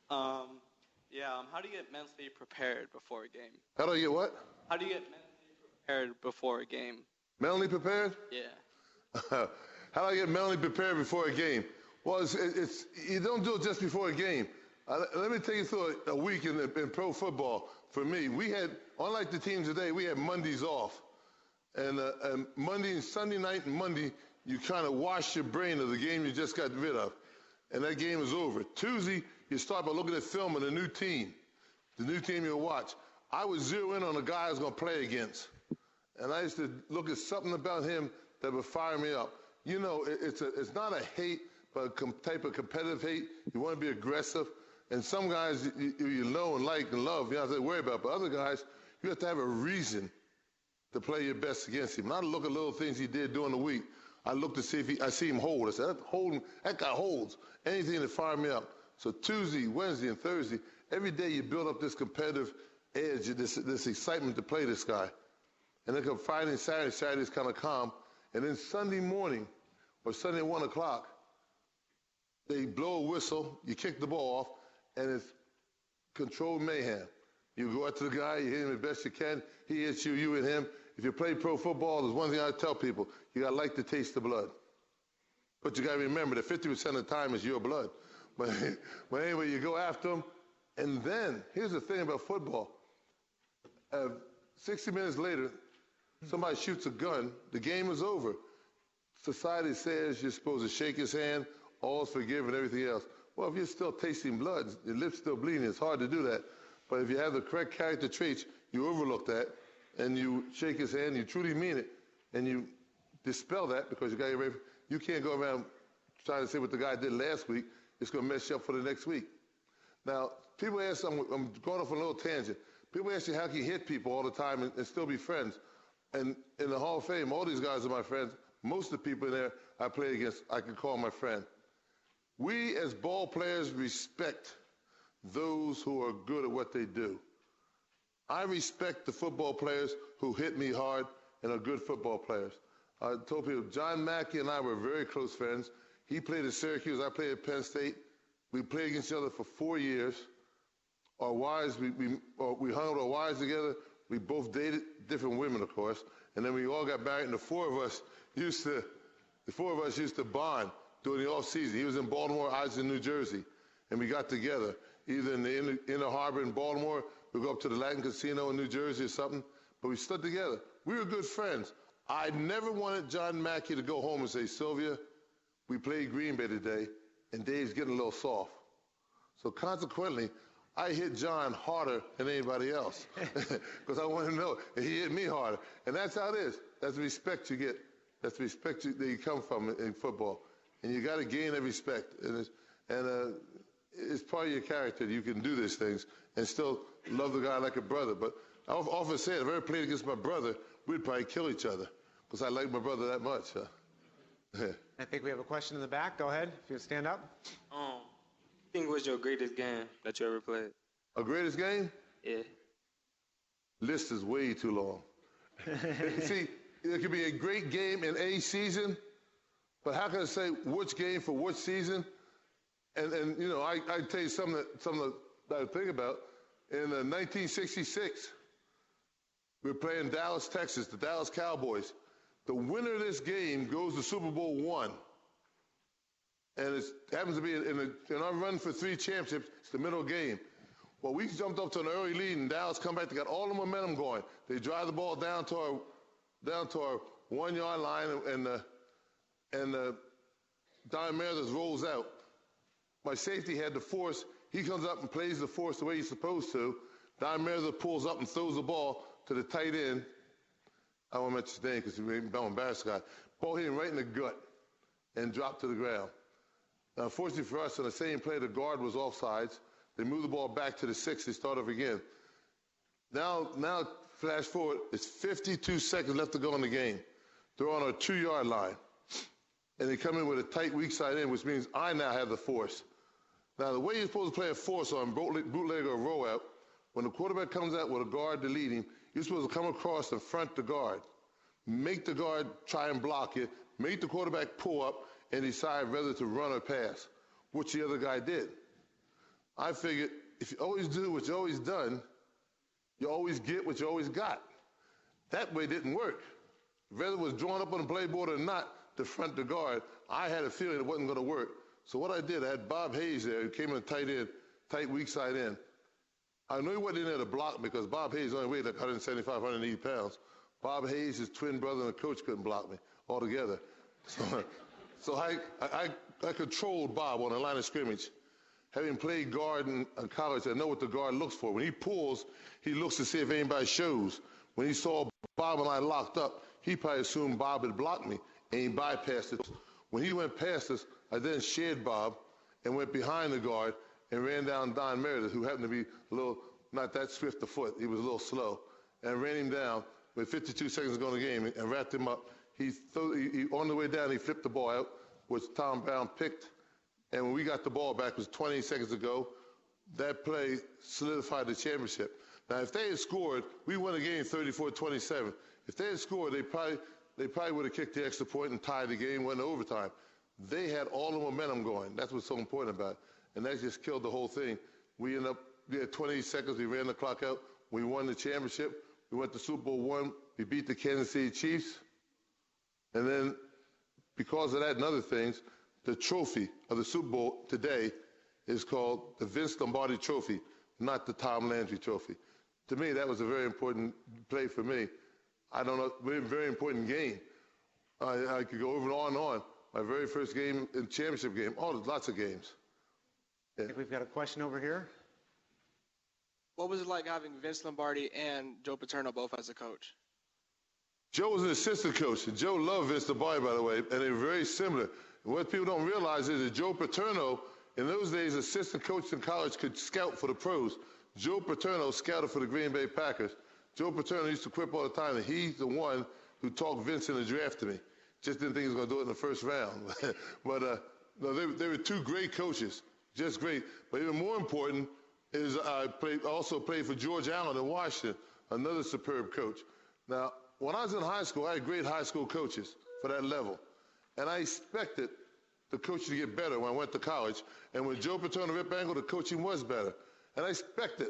How do you get mentally prepared before a game? How do you get what? How do you get mentally prepared before a game? Mentally prepared? Yeah. How do I get mentally prepared before a game? Well, it's you don't do it just before a game. Let me take you through a week in pro football. For me, we had, unlike the teams today, we had Mondays off. And Monday and Sunday night and Monday, you kind of wash your brain of the game you just got rid of. And that game is over. Tuesday, you start by looking at film of the new team you'll watch. I would zero in on the guy I was going to play against. And I used to look at something about him that would fire me up. You know, it's not a hate, but a type of competitive hate. You want to be aggressive. And some guys you know and like and love, you don't have to worry about. But other guys, you have to have a reason to play your best against him. Not look at little things he did during the week. I look to see if I see him hold. I said, that guy holds. Anything to fire me up. So Tuesday, Wednesday, and Thursday, every day you build up this competitive edge, this excitement to play this guy. And then come Friday and Saturday, Saturday's kind of calm. And then Sunday morning, or Sunday at 1 o'clock, they blow a whistle, you kick the ball off, and it's controlled mayhem. You go out to the guy, you hit him as best you can, he hits you, you hit him. If you play pro football, there's one thing I tell people, you got to like the taste of blood. But you got to remember that 50% of the time is your blood. But anyway, you go after them, and then, here's the thing about football. 60 minutes later, somebody shoots a gun, the game is over. Society says you're supposed to shake his hand, all's forgiven, everything else. Well, if you're still tasting blood, your lips still bleeding, it's hard to do that. But if you have the correct character traits, you overlook that, and you shake his hand, you truly mean it, and you dispel that because you got your ready. You can't go around trying to say what the guy did last week. It's going to mess you up for the next week. Now, people ask, I'm going off on a little tangent. People ask you how can you hit people all the time and still be friends. And in the Hall of Fame, all these guys are my friends. Most of the people in there I play against, I can call my friend. We as ball players respect those who are good at what they do. I respect the football players who hit me hard and are good football players. I told people, John Mackey and I were very close friends. He played at Syracuse, I played at Penn State. We played against each other for 4 years. Our wives, we hung out our wives together. We both dated different women, of course. And then we all got married, and the four of us used to bond during the off season. He was in Baltimore, I was in New Jersey. And we got together, either in the inner harbor in Baltimore, we'd go up to the Latin Casino in New Jersey or something. But we stood together. We were good friends. I never wanted John Mackey to go home and say, Sylvia, we played Green Bay today, and Dave's getting a little soft. So consequently, I hit John harder than anybody else because I want to know, and he hit me harder. And that's how it is. That's the respect you get. That's the respect that you come from in football. And you got to gain that respect. And it's part of your character that you can do these things and still love the guy like a brother. But I often say, if I ever played against my brother, we'd probably kill each other because I like my brother that much. I think we have a question in the back. Go ahead, if you stand up. I think was your greatest game that you ever played? A greatest game? Yeah. List is way too long. See, it could be a great game in a season, but how can I say which game for which season? And you know, I tell you something that I think about. In 1966, we were playing Dallas, Texas, the Dallas Cowboys. The winner of this game goes to Super Bowl I. And it happens to be in our run for 3 championships, it's the middle game. Well, we jumped up to an early lead, and Dallas come back. They got all the momentum going. They drive the ball down to our 1 yard line, and Don Meredith rolls out. My safety had the force. He comes up and plays the force the way he's supposed to. Don Meredith pulls up and throws the ball to the tight end. I won't mention his name because he made me embarrass the guy. Ball hit him right in the gut and dropped to the ground. Now, unfortunately for us, on the same play, the guard was offsides. They moved the ball back to the 6. They start over again. Now, flash forward. It's 52 seconds left to go in the game. They're on our 2 yard line. And they come in with a tight weak side in, which means I now have the force. Now, the way you're supposed to play a force on bootleg or roll out, when the quarterback comes out with a guard to lead him, you're supposed to come across and front the guard. Make the guard try and block it. Make the quarterback pull up, and decide whether to run or pass, which the other guy did. I figured if you always do what you always done, you always get what you always got. That way didn't work. Whether it was drawn up on the playboard or not, the front to guard, I had a feeling it wasn't going to work. So what I did, I had Bob Hayes there, who came in tight weak side end. I knew he wasn't in there to block me because Bob Hayes only weighed like 175, 180 pounds. Bob Hayes, his twin brother and the coach couldn't block me altogether. So I controlled Bob on the line of scrimmage. Having played guard in college, I know what the guard looks for. When he pulls, he looks to see if anybody shows. When he saw Bob and I locked up, he probably assumed Bob had blocked me, and he bypassed it. When he went past us, I then shared Bob and went behind the guard and ran down Don Meredith, who happened to be a little, not that swift of foot. He was a little slow, and ran him down with 52 seconds to go in the game and wrapped him up. He on the way down, he flipped the ball out, which Tom Brown picked. And when we got the ball back, it was 20 seconds to go. That play solidified the championship. Now, if they had scored, we won the game 34-27. If they had scored, they probably would have kicked the extra point and tied the game, went to overtime. They had all the momentum going. That's what's so important about it. And that just killed the whole thing. We had 20 seconds. We ran the clock out. We won the championship. We went to Super Bowl I. We beat the Kansas City Chiefs. And then, because of that and other things, the trophy of the Super Bowl today is called the Vince Lombardi Trophy, not the Tom Landry Trophy. To me, that was a very important play for me. I don't know, very important game. I could go over and on and on. My very first game, in championship game, lots of games. I think we've got a question over here. What was it like having Vince Lombardi and Joe Paterno both as a coach? Joe was an assistant coach, and Joe loved Vince Lombardi, by the way, and they're very similar. And what people don't realize is that Joe Paterno, in those days, assistant coaches in college could scout for the pros. Joe Paterno scouted for the Green Bay Packers. Joe Paterno used to quip all the time that he's the one who talked Vince into drafting me. Just didn't think he was going to do it in the first round. But no, they were two great coaches, just great. But even more important is I also played for George Allen in Washington, another superb coach. Now, when I was in high school, I had great high school coaches for that level. And I expected the coaching to get better when I went to college. And when Joe Paterno, Rip Angle, the coaching was better. And I expected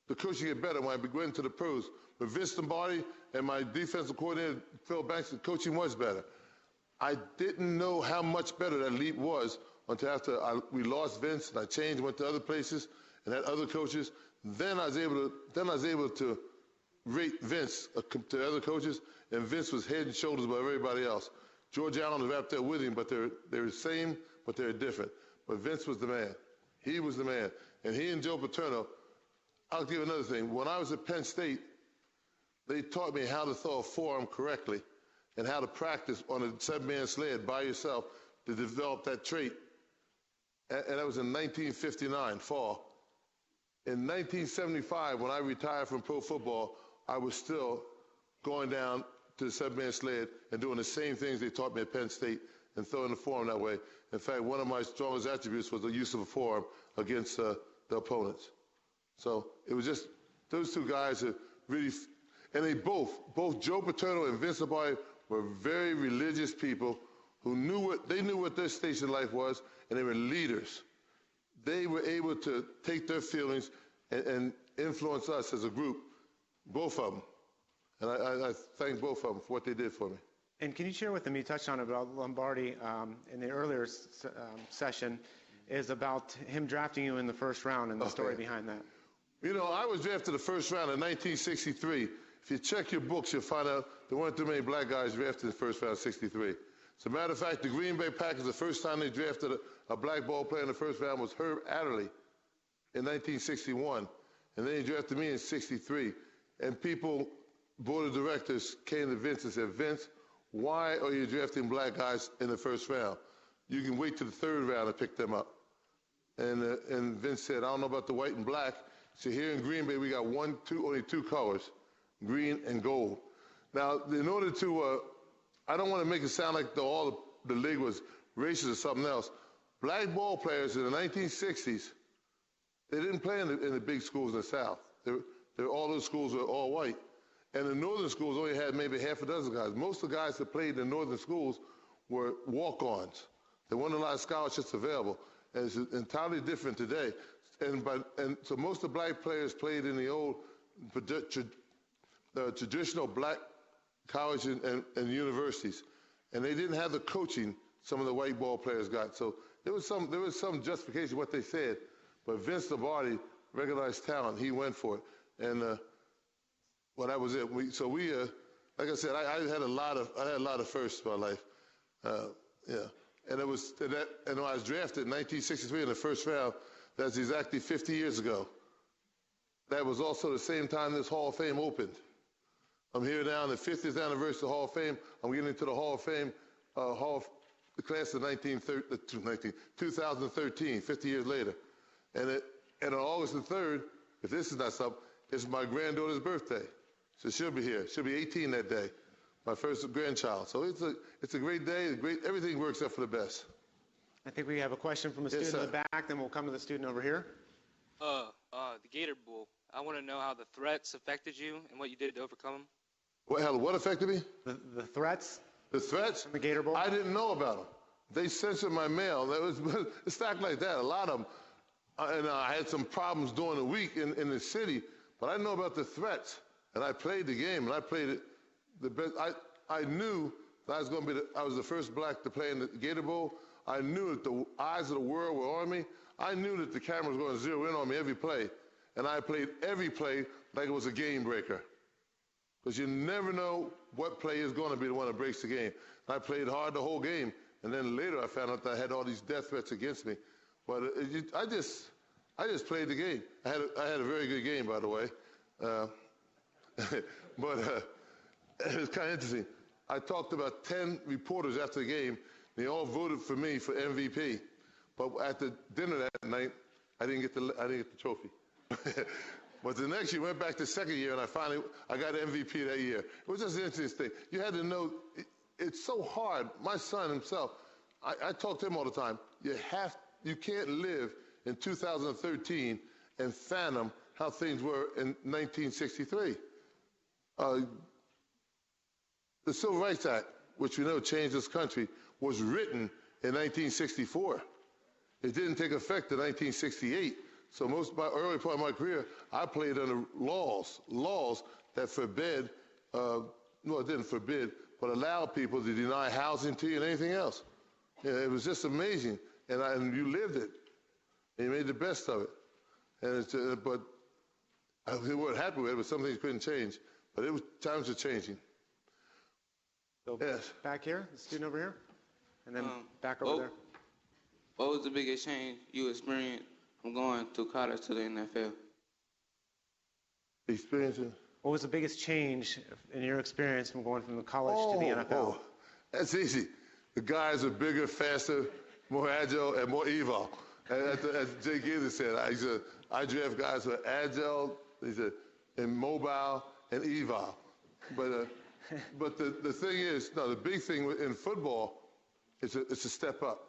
the coaching to get better when I went to the pros. With Vince Lombardi and my defensive coordinator, Phil Banks, the coaching was better. I didn't know how much better that leap was until after we lost Vince and I changed, went to other places and had other coaches. Then I was able to rate Vince to other coaches, and Vince was head and shoulders above everybody else. George Allen was right there with him, but they're the same, but they're different. But Vince was the man. He was the man. And he and Joe Paterno, I'll give you another thing. When I was at Penn State, they taught me how to throw a forearm correctly and how to practice on a 7-man sled by yourself to develop that trait. And that was in 1959, fall. In 1975, when I retired from pro football, I was still going down to the 7-man sled and doing the same things they taught me at Penn State and throwing the forearm that way. In fact, one of my strongest attributes was the use of a forearm against the opponents. So it was just those two guys that really, and they both Joe Paterno and Vince Lombardi were very religious people who knew what their station in life was, and they were leaders. They were able to take their feelings and influence us as a group, both of them. And I thank both of them for what they did for me. And can you share with them, you touched on it about Lombardi in the earlier session, is about him drafting you in the first round and the story behind that. You know, I was drafted the first round in 1963. If you check your books, you'll find out there weren't too many black guys drafted in the first round in 63. As a matter of fact, the Green Bay Packers, the first time they drafted a black ball player in the first round was Herb Adderley in 1961. And then he drafted me in 63. And people, board of directors, came to Vince and said, Vince, why are you drafting black guys in the first round? You can wait till the third round to pick them up. And Vince said, I don't know about the white and black. So here in Green Bay, we got only two colors, green and gold. Now, in order to, I don't want to make it sound like all the league was racist or something else. Black ball players in the 1960s, they didn't play in the big schools in the South. All those schools were all white. And the northern schools only had maybe half a dozen guys. Most of the guys that played in the northern schools were walk-ons. There weren't a lot of scholarships available, and it's entirely different today. And so most of the black players played in the old traditional black colleges and universities, and they didn't have the coaching some of the white ball players got. So there was some justification what they said, but Vince Lombardi recognized talent. He went for it, and well, that was it. Like I said, I had a lot of firsts in my life. Yeah, and it was that. And when I was drafted in 1963 in the first round, that's exactly 50 years ago. That was also the same time this Hall of Fame opened. I'm here now on the 50th anniversary of the Hall of Fame. I'm getting into the Hall of Fame, the class of 2013, 50 years later. And on August the 3rd, if this is not something, it's my granddaughter's birthday. So she'll be here. She'll be 18 that day, my first grandchild. So it's a great day. Everything works out for the best. I think we have a question from a student in the back, then we'll come to the student over here. The Gator Bowl. I want to know how the threats affected you and what you did to overcome them. What affected me? The threats? The threats? From the Gator Bowl? I didn't know about them. They censored my mail. It's not like that. A lot of them. And I had some problems during the week in the city, but I didn't know about the threats. And I played the game, and I played it the best. I knew that I was the first black to play in the Gator Bowl. I knew that the eyes of the world were on me. I knew that the camera was going to zero in on me every play. And I played every play like it was a game breaker. Because you never know what play is going to be the one that breaks the game. And I played hard the whole game. And then later I found out that I had all these death threats against me. But I just played the game. I had a very good game, by the way. But it was kind of interesting. I talked to about 10 reporters after the game. They all voted for me for MVP. But at the dinner that night, I didn't get the trophy. But the next year, went back the second year, and I got MVP that year. It was just an interesting thing. You had to know, it's so hard. My son himself, I talk to him all the time. You can't live in 2013 and fathom how things were in 1963. The Civil Rights Act, which we know changed this country, was written in 1964. It didn't take effect in 1968. So most of my early part of my career, I played under laws that forbid, no, it didn't forbid, but allowed people to deny housing to you and anything else. Yeah, it was just amazing, and you lived it, and you made the best of it. And but we weren't happy with it, but some things couldn't change. But times are changing. So yes. Back here, the student over here, and then back over there. What was the biggest change you experienced from going to college to the NFL? Experiencing? What was the biggest change in your experience from going from the college to the NFL? That's easy. The guys are bigger, faster, more agile, and more evil. As Jay Gibbs said, I draft guys who are agile, and mobile, and evil. But the thing is, the big thing in football is it's a step up.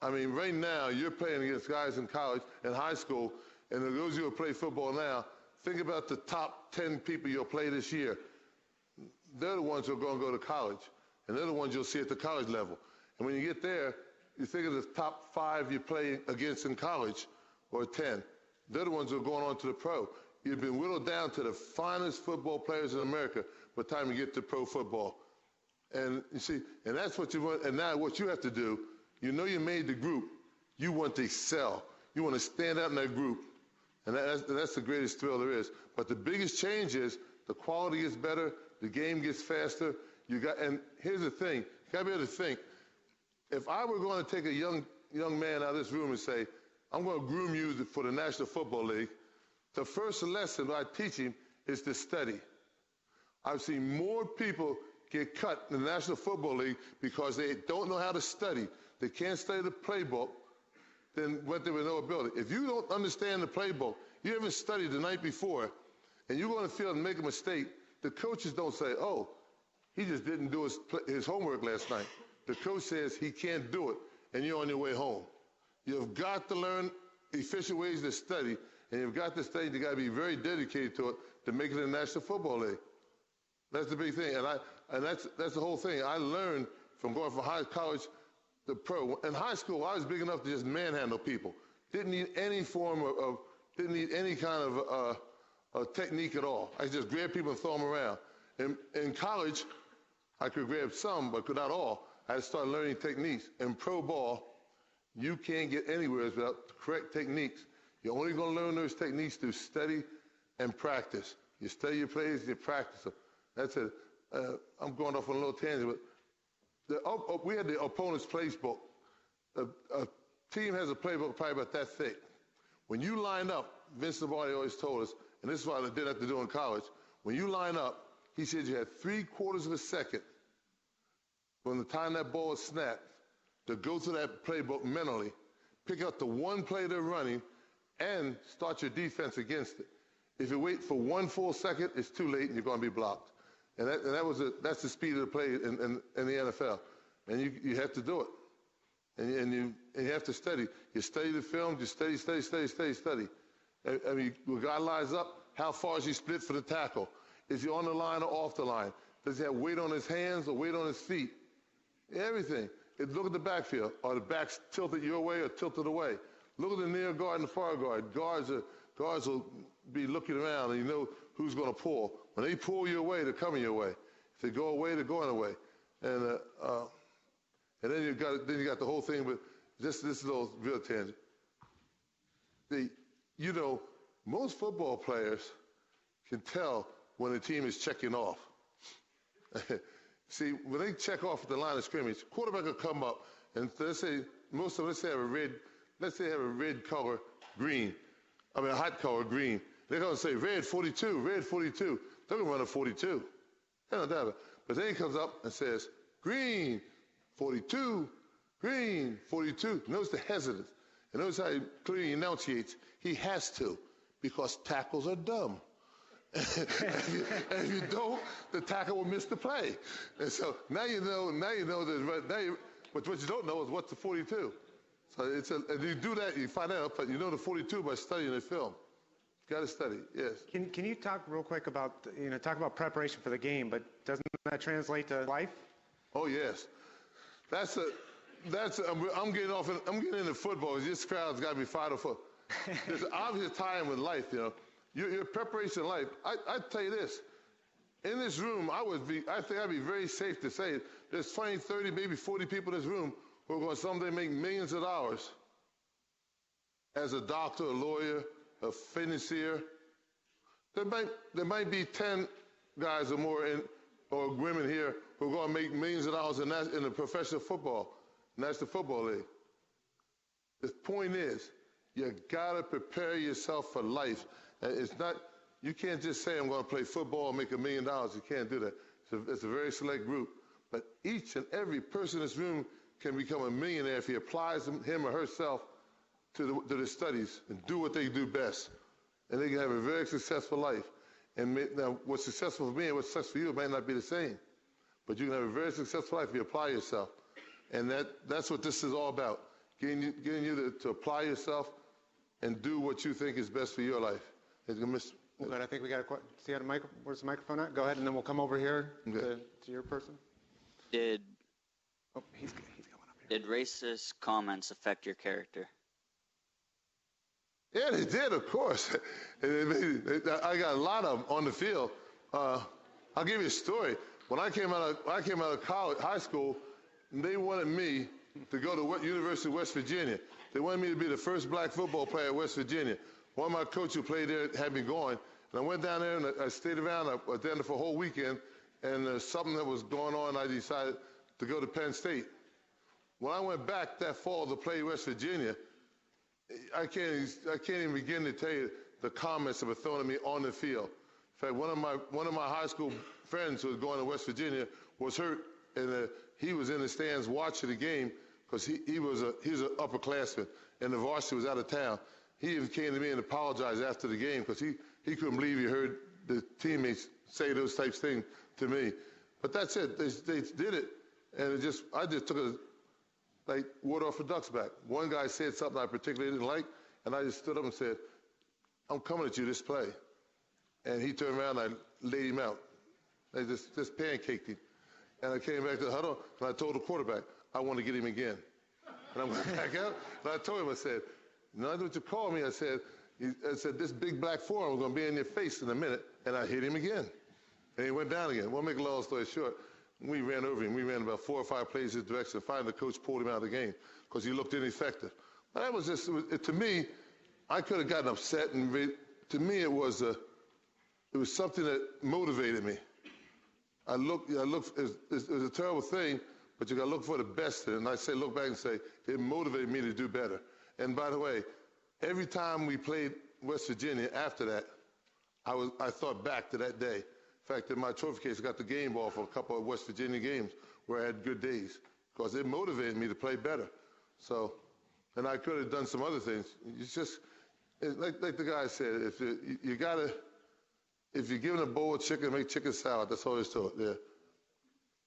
I mean, right now, you're playing against guys in college and high school, and those of you who play football now, think about the top 10 people you'll play this year. They're the ones who are going to go to college, and they're the ones you'll see at the college level. And when you get there, you think of the top 5 you play against in college, or 10. They're the ones who are going on to the pro. You've been whittled down to the finest football players in America by the time you get to pro football. And you see, and that's what you want. And now what you have to do, you made the group. You want to excel. You want to stand out in that group. And that's the greatest thrill there is. But the biggest change is the quality gets better, the game gets faster. And here's the thing, you got to be able to think. If I were going to take a young man out of this room and say, I'm going to groom you for the National Football League, the first lesson I teach him is to study. I've seen more people get cut in the National Football League because they don't know how to study. They can't study the playbook than what they would know ability. If you don't understand the playbook, you haven't studied the night before, and you go on the field and make a mistake, the coaches don't say, oh, he just didn't do his homework last night. The coach says he can't do it, and you're on your way home. You've got to learn efficient ways to study, and you've got to study. You've got to be very dedicated to it to make it in the National Football League. That's the big thing, and that's the whole thing. I learned from going from college to pro. In high school, I was big enough to just manhandle people. Didn't need any form didn't need any kind of technique at all. I just grab people and throw them around. In college, I could grab some, but not all. I had to start learning techniques. In pro ball, you can't get anywhere without the correct techniques. You're only going to learn those techniques through study and practice. You study your plays, you practice them. That's it. I'm going off on a little tangent, but we had the opponent's playbook. A team has a playbook probably about that thick. When you line up, Vince Lombardi always told us, and this is what I did have to do in college, when you line up, he said you had 3/4 of a second from the time that ball is snapped to go through that playbook mentally, pick out the one play they're running, and start your defense against it. If you wait for 1 full second, it's too late and you're going to be blocked. And that's the speed of the play in the NFL. And you have to do it. And you have to study. You study the film, you study. I mean, when a guy lines up, how far is he split for the tackle? Is he on the line or off the line? Does he have weight on his hands or weight on his feet? Everything. Look at the backfield. Are the backs tilted your way or tilted away? Look at the near guard and the far guard. Guards will be looking around, and you know who's going to pull. When they pull you away, they're coming your way. If they go away, they're going away. And then you got the whole thing. But this little real tangent. Most football players can tell when a team is checking off. See, when they check off at the line of scrimmage, quarterback will come up, and let's say have a red color green. I mean, a hot color green. They're going to say red 42, red 42. They're going to run a 42. They don't doubt it. But then he comes up and says, green 42, green 42. Notice the hesitance. And notice how he clearly enunciates. He has to, because tackles are dumb. And if you don't, the tackle will miss the play. And so now you know but what you don't know is what's the 42. So and you do that, you find out, but you know the 42 by studying the film. You got to study, yes. Can you talk real quick about, talk about preparation for the game, but doesn't that translate to life? Oh, yes. I'm getting into football. This crowd's got to be fired for. There's an obvious tie-in with life, Your preparation in life. I tell you this. In this room, I think I'd be very safe to say there's 20, 30, maybe 40 people in this room who are going to someday make millions of dollars as a doctor, a lawyer, a financier. There might be 10 guys or more or women here who are going to make millions of dollars in the professional football, National Football League. The point is, you got to prepare yourself for life. You can't just say, I'm going to play football and make $1 million. You can't do that. It's a very select group. But each and every person in this room can become a millionaire if he applies him or herself to the studies and do what they do best. And they can have a very successful life. And now, what's successful for me and what's successful for you might not be the same. But you can have a very successful life if you apply yourself. And that's what this is all about, getting you to apply yourself and do what you think is best for your life. Well, good. I think we got see how where's the microphone at? Go ahead, and then we'll come over here to your person. Did he's going up here. Did racist comments affect your character? Yeah, they did, of course. I got a lot of them on the field. I'll give you a story. When I came out of college, high school, they wanted me to go to University of West Virginia. They wanted me to be the first black football player at West Virginia. One of my coaches who played there had me going, and I went down there and I stayed around. I was there for a whole weekend, and something that was going on, I decided to go to Penn State. When I went back that fall to play West Virginia, I can't even begin to tell you the comments that were thrown at me on the field. In fact, one of my high school friends who was going to West Virginia was hurt, and he was in the stands watching the game because he was an upperclassman, and the varsity was out of town. He even came to me and apologized after the game because he couldn't believe he heard the teammates say those types of things to me. But that's it. They did it, and I just took it like water off a duck's back. One guy said something I particularly didn't like, and I just stood up and said, I'm coming at you this play. And he turned around and I laid him out. I just pancaked him. And I came back to the huddle, and I told the quarterback, I want to get him again. And I went back out, and I told him, I said, "No, what you called me," I said, "this big black forearm is going to be in your face in a minute," and I hit him again. And he went down again. Well, make a long story short, we ran over him. We ran about 4 or 5 plays his direction. Finally, the coach pulled him out of the game because he looked ineffective. But that was just, to me, I could have gotten upset, and to me, it was something that motivated me. It's a terrible thing, but you got to look for the best in it. And I say, look back and say, it motivated me to do better. And by the way, every time we played West Virginia after that, I thought back to that day. In fact, in my trophy case, I got the game ball for a couple of West Virginia games where I had good days because it motivated me to play better. So, and I could have done some other things. It's just, like the guy said, if you're given a bowl of chicken, make chicken salad. That's all there is to it. Yeah. I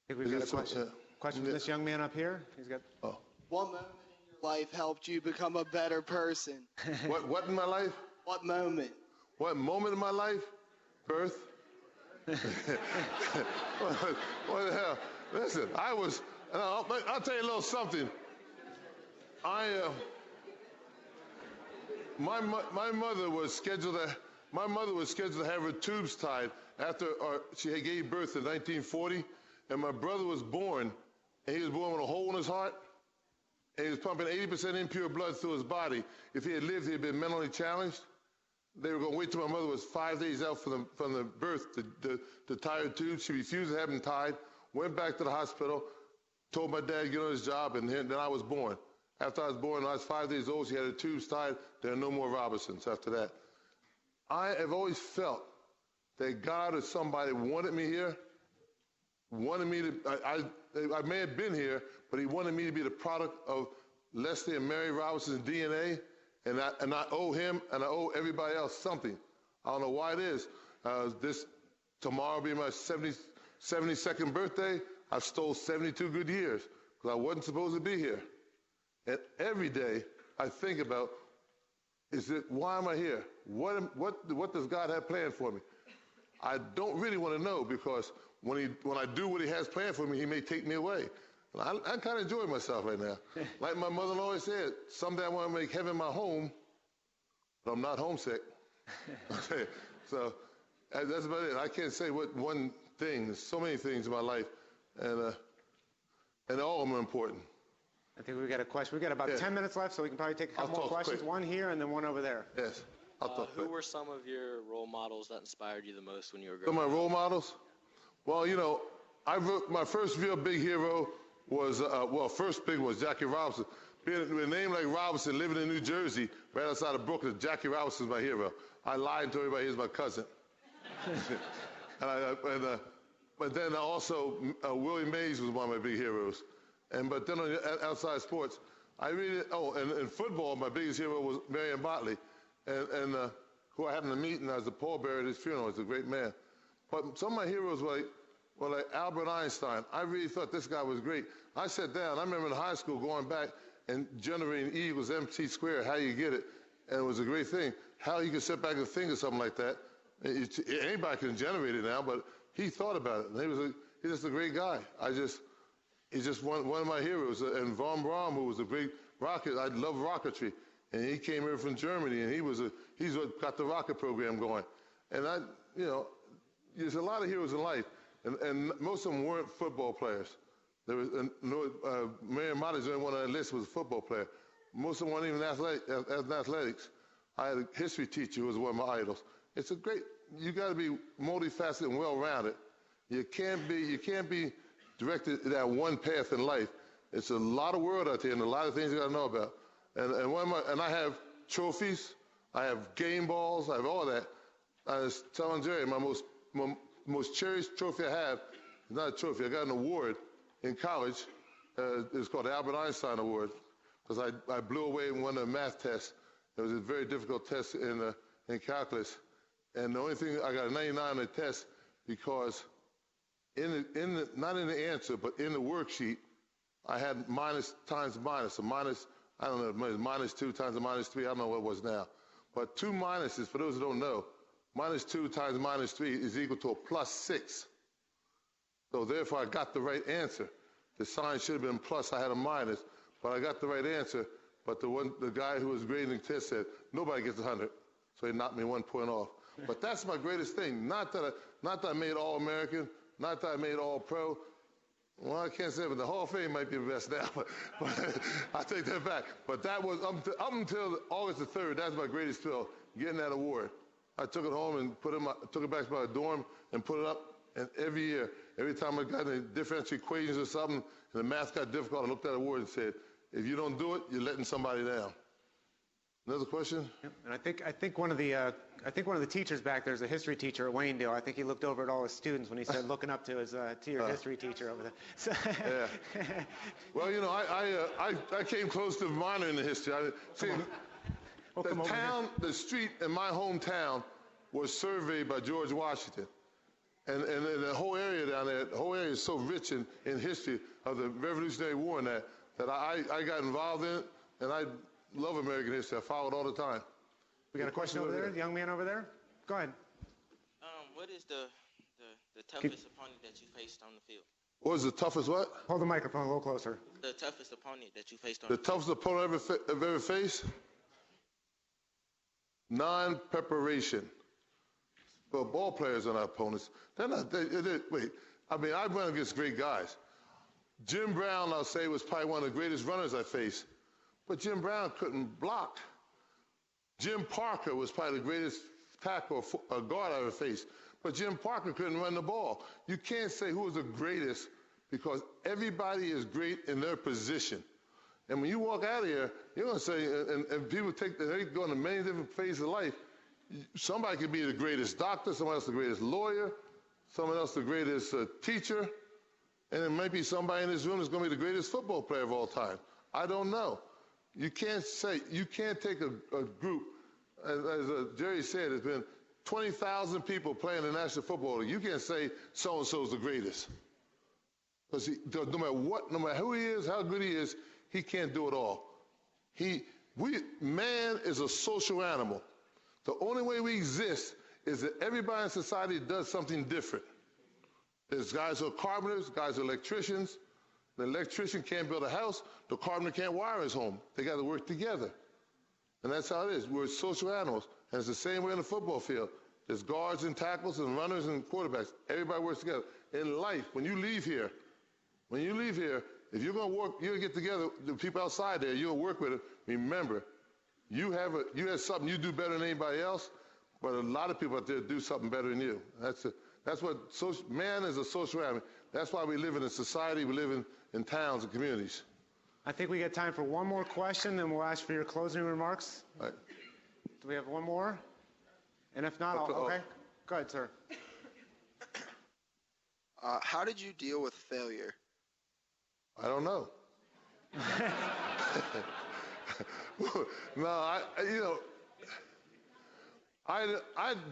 think we've got a question. Question from this young man up here. He's got. Oh. What moment in your life helped you become a better person? What in my life? What moment? What moment in my life? Birth. What the hell? Listen, I'll tell you a little something. My mother was scheduled to have her tubes tied after she gave birth in 1940, and my brother was born, and he was born with a hole in his heart, and he was pumping 80% impure blood through his body. If he had lived, he had been mentally challenged. They were going to wait till my mother was 5 days out from the birth to tie her tubes. She refused to have them tied, went back to the hospital, told my dad to get on his job, and then I was born. After I was born, I was 5 days old. She had her tubes tied. There are no more Robertsons after that. I have always felt that God or somebody wanted me here, wanted me to, I may have been here, but he wanted me to be the product of Leslie and Mary Robertson's DNA, and I owe him and I owe everybody else something. I don't know why it is. Tomorrow will be my 72nd birthday. I've stole 72 good years because I wasn't supposed to be here. And every day I think about, why am I here? What does God have planned for me? I don't really want to know, because when I do what he has planned for me, he may take me away. And I kind of enjoy myself right now. Like my mother always said, someday I want to make heaven my home, but I'm not homesick. Okay, so that's about it. I can't say what one thing. There's so many things in my life, and all of them are important. I think we've got a question. We've got about 10 minutes left, so we can probably take a couple more questions. Quick. One here and then one over there. Yes. Who were some of your role models that inspired you the most when you were growing up? So my role models? Well, my first real big hero was, first big was Jackie Robinson. Being a name like Robinson, living in New Jersey, right outside of Brooklyn, Jackie Robinson's my hero. I lied to everybody he's my cousin. But then also, Willie Mays was one of my big heroes. But then on outside sports, in football, my biggest hero was Marion Botley, and who I happened to meet, and I was the pallbearer at his funeral. He's a great man. But some of my heroes were like Albert Einstein. I really thought this guy was great. I sat down. I remember in high school going back and generating E equals MC squared, how you get it. And it was a great thing. How you could sit back and think of something like that. Anybody can generate it now, but he thought about it. And he's just a great guy. He's just one of my heroes. And von Braun, who was a great rocket, I love rocketry. And he came here from Germany, and he's what got the rocket program going. And there's a lot of heroes in life, and most of them weren't football players. There was Marion Botley's the only one on that list was a football player. Most of them weren't even athletics. I had a history teacher who was one of my idols. You got to be multifaceted and well-rounded. You can't be directed that one path in life. It's a lot of world out there and a lot of things you got to know about. And I have trophies, I have game balls, I have all that. I was telling Jerry, my most cherished trophy I have is not a trophy. I got an award in college. It's called the Albert Einstein Award, because I blew away in one of the math tests. It was a very difficult test in calculus. And the only thing, I got a 99 on the test because not in the answer, but in the worksheet, I had minus times minus. So minus, I don't know, minus 2 times a minus 3. I don't know what it was now. But 2 minuses, for those who don't know, minus 2 times minus 3 is equal to a plus 6. So therefore, I got the right answer. The sign should have been plus. I had a minus, but I got the right answer. But the guy who was grading the test said, nobody gets 100. So he knocked me 1 point off. But that's my greatest thing. Not that I made All-American, not that I made All-Pro. Well, I can't say, but the Hall of Fame might be the best now. But I take that back. But that was up until August the 3rd. That's my greatest thrill, getting that award. I took it home and took it back to my dorm and put it up. And every year, every time I got into differential equations or something, and the math got difficult, I looked at the award and said, if you don't do it, you're letting somebody down. Another question? Yep. And I think one of the teachers back there is a history teacher at Waynedale. I think he looked over at all his students when he said looking up to your history teacher over there. So yeah. Well, you know, I came close to minor in the history. The street in my hometown was surveyed by George Washington. And the whole area down there, the whole area is so rich in history of the Revolutionary War and that I got involved in it, and I love American history. I follow it all the time. We got a question over there, the young man over there. Go ahead. What is the toughest opponent that you faced on the field? What was the toughest what? Hold the microphone a little closer. The toughest opponent that you faced on the field. The toughest opponent I've ever faced? Non-preparation. Well, ball players are not opponents. They're not. Wait. I mean, I run against great guys. Jim Brown, I'll say, was probably one of the greatest runners I faced. But Jim Brown couldn't block. Jim Parker was probably the greatest tackle or guard I ever faced. But Jim Parker couldn't run the ball. You can't say who was the greatest because everybody is great in their position. And when you walk out of here, you're going to say, and people they go into many different phases of life. Somebody could be the greatest doctor, someone else the greatest lawyer, someone else the greatest teacher, and it might be somebody in this room that's going to be the greatest football player of all time. I don't know. You can't take a group, as Jerry said, there's been 20,000 people playing the National Football League. You can't say so-and-so is the greatest. Because no matter who he is, how good he is, he can't do it all. Man is a social animal. The only way we exist is that everybody in society does something different. There's guys who are carpenters, guys who are electricians. The electrician can't build a house. The carpenter can't wire his home. They got to work together. And that's how it is. We're social animals. And it's the same way in the football field. There's guards and tackles and runners and quarterbacks. Everybody works together. In life, when you leave here, if you're going to work, you're going to get together, the people outside there, you'll work with them. Remember, you have something you do better than anybody else, but a lot of people out there do something better than you. Man is a social animal. That's why we live in a society, we live in towns and communities. I think we got time for one more question, then we'll ask for your closing remarks. All right. Do we have one more? And if not, okay. Go ahead, sir. How did you deal with failure? I don't know. No, I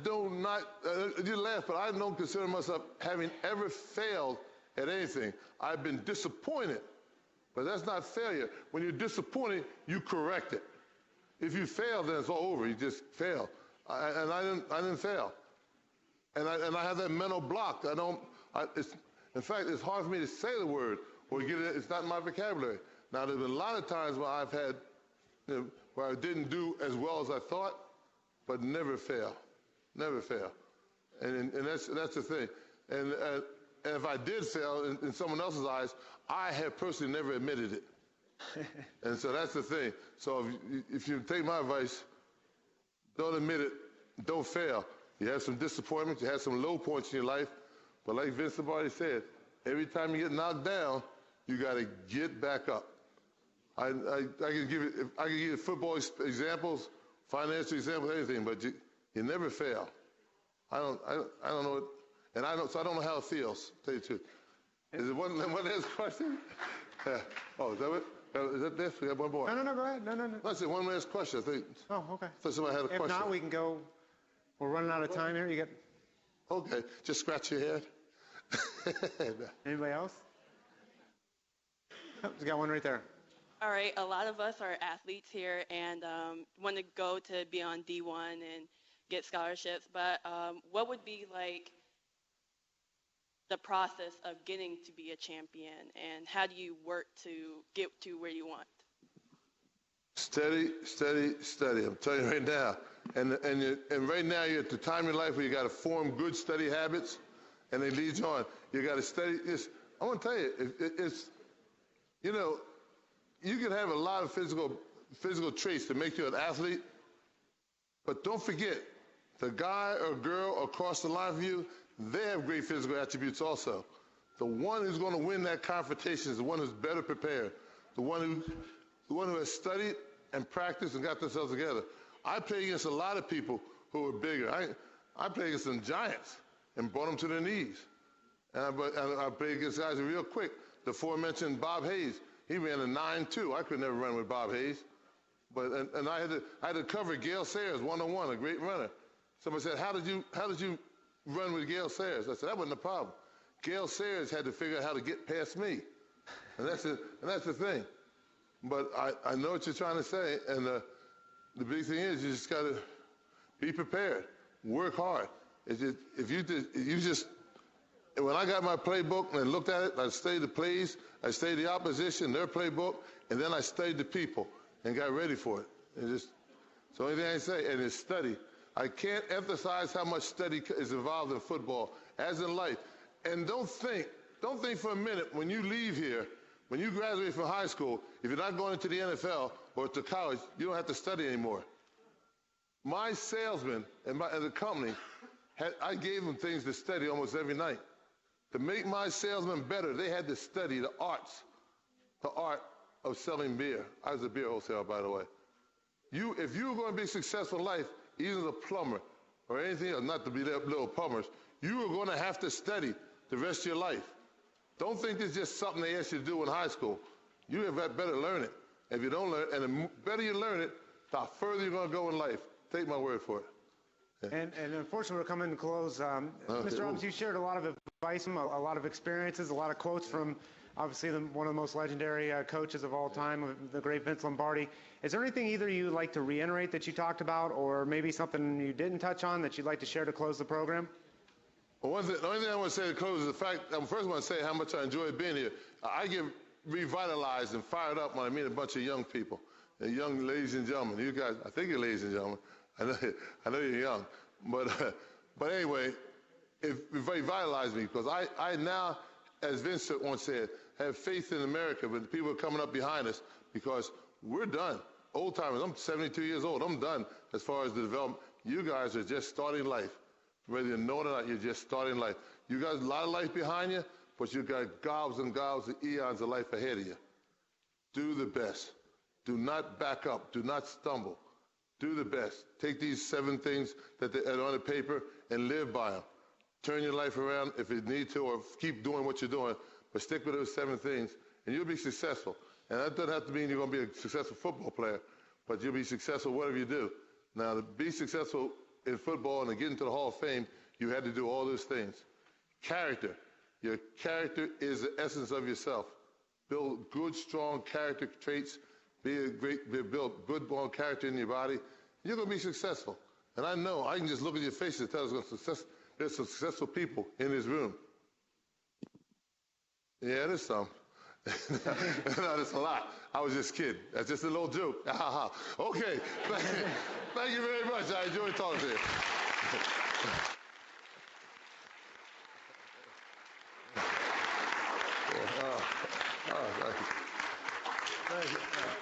do not, you laugh, but I don't consider myself having ever failed at anything. I've been disappointed, but that's not failure. When you're disappointed, you correct it. If you fail, then it's all over. You just fail. I didn't fail. And I have that mental block. In fact, it's hard for me to say the word or get it. It's not in my vocabulary. Now, there's been a lot of times where I've had, where I didn't do as well as I thought, but never fail. Never fail. And that's the thing. And if I did fail in someone else's eyes, I have personally never admitted it. And so that's the thing. So if you take my advice, don't admit it, don't fail. You have some disappointments, you have some low points in your life, but like Vince Lombardi said, every time you get knocked down, you got to get back up. I can give you football examples, financial examples, anything, but you never fail. I don't know, so I don't know how it feels, to tell you the truth. Is it one last question? Oh, is that it? Is that this? We have one more. No, go ahead. No. I said one last question, I think. Oh, okay. I thought somebody had a question. If not, we can go. We're running out of time here. You get. Okay, just scratch your head. Anybody else? Oh, we got one right there. All right, a lot of us are athletes here and want to go to be on D1 and get scholarships, but what would be like the process of getting to be a champion, and how do you work to get to where you want? Steady, steady, steady. I'm telling you right now. And right now you're at the time in your life where you got to form good, steady habits, and they lead you on. You got to study this. I want to tell you, it's, you know, you can have a lot of physical traits to make you an athlete, but don't forget, the guy or girl across the line from you, they have great physical attributes also. The one who's going to win that confrontation is the one who's better prepared, the one who has studied and practiced and got themselves together. I play against a lot of people who are bigger. I play against some giants and brought them to their knees. And I play against guys who are real quick. The aforementioned Bob Hayes, he ran a 9.2. I could never run with Bob Hayes. But I had to cover Gale Sayers one-on-one, a great runner. Somebody said, how did you run with Gale Sayers? I said, that wasn't the problem. Gale Sayers had to figure out how to get past me. And that's the thing. But I know what you're trying to say, and the big thing is you just got to be prepared, work hard. It's just, when I got my playbook and I looked at it, I studied the plays, I studied the opposition, their playbook, and then I studied the people and got ready for it. It's the only thing I say, and it's study. I can't emphasize how much study is involved in football, as in life. And don't think for a minute when you leave here, when you graduate from high school, if you're not going into the NFL or to college, you don't have to study anymore. My salesman and the company, I gave them things to study almost every night. To make my salesmen better, they had to study the art of selling beer. I was a beer wholesaler, by the way. If you were going to be successful in life, even as a plumber or anything else, not to be little plumbers, you were going to have to study the rest of your life. Don't think it's just something they ask you to do in high school. You have better learn it. If you don't learn it, and the better you learn it, the further you're going to go in life. Take my word for it. Yeah. And unfortunately, we're coming to close. Mr. Robbins, you shared a lot of advice, a lot of experiences, a lot of quotes from, obviously, one of the most legendary coaches of all time, the great Vince Lombardi. Is there anything either you'd like to reiterate that you talked about, or maybe something you didn't touch on that you'd like to share to close the program? Well, the only thing I want to say to close is the fact, first I want to say how much I enjoy being here. I get revitalized and fired up when I meet a bunch of young people, young ladies and gentlemen. You guys, I think you're ladies and gentlemen. I know you're young. But anyway, it revitalized me because I now, as Vince once said, have faith in America, but the people are coming up behind us because we're done. Old timers, I'm 72 years old. I'm done as far as the development. You guys are just starting life. Whether you know it or not, you're just starting life. You got a lot of life behind you, but you got gobs and gobs of eons of life ahead of you. Do the best. Do not back up. Do not stumble. Do the best. Take these 7 things that are on the paper and live by them. Turn your life around if you need to, or keep doing what you're doing, but stick with those 7 things, and you'll be successful. And that doesn't have to mean you're going to be a successful football player, but you'll be successful whatever you do. Now, to be successful in football and to get into the Hall of Fame, you had to do all those things. Character. Your character is the essence of yourself. Build good, strong character traits. Build good, strong character in your body. You're going to be successful. And I know, I can just look at your faces and tell there's some successful people in this room. Yeah, there's some. No, there's a lot. I was just kidding. That's just a little joke. Okay. Thank you very much. I enjoyed talking to you.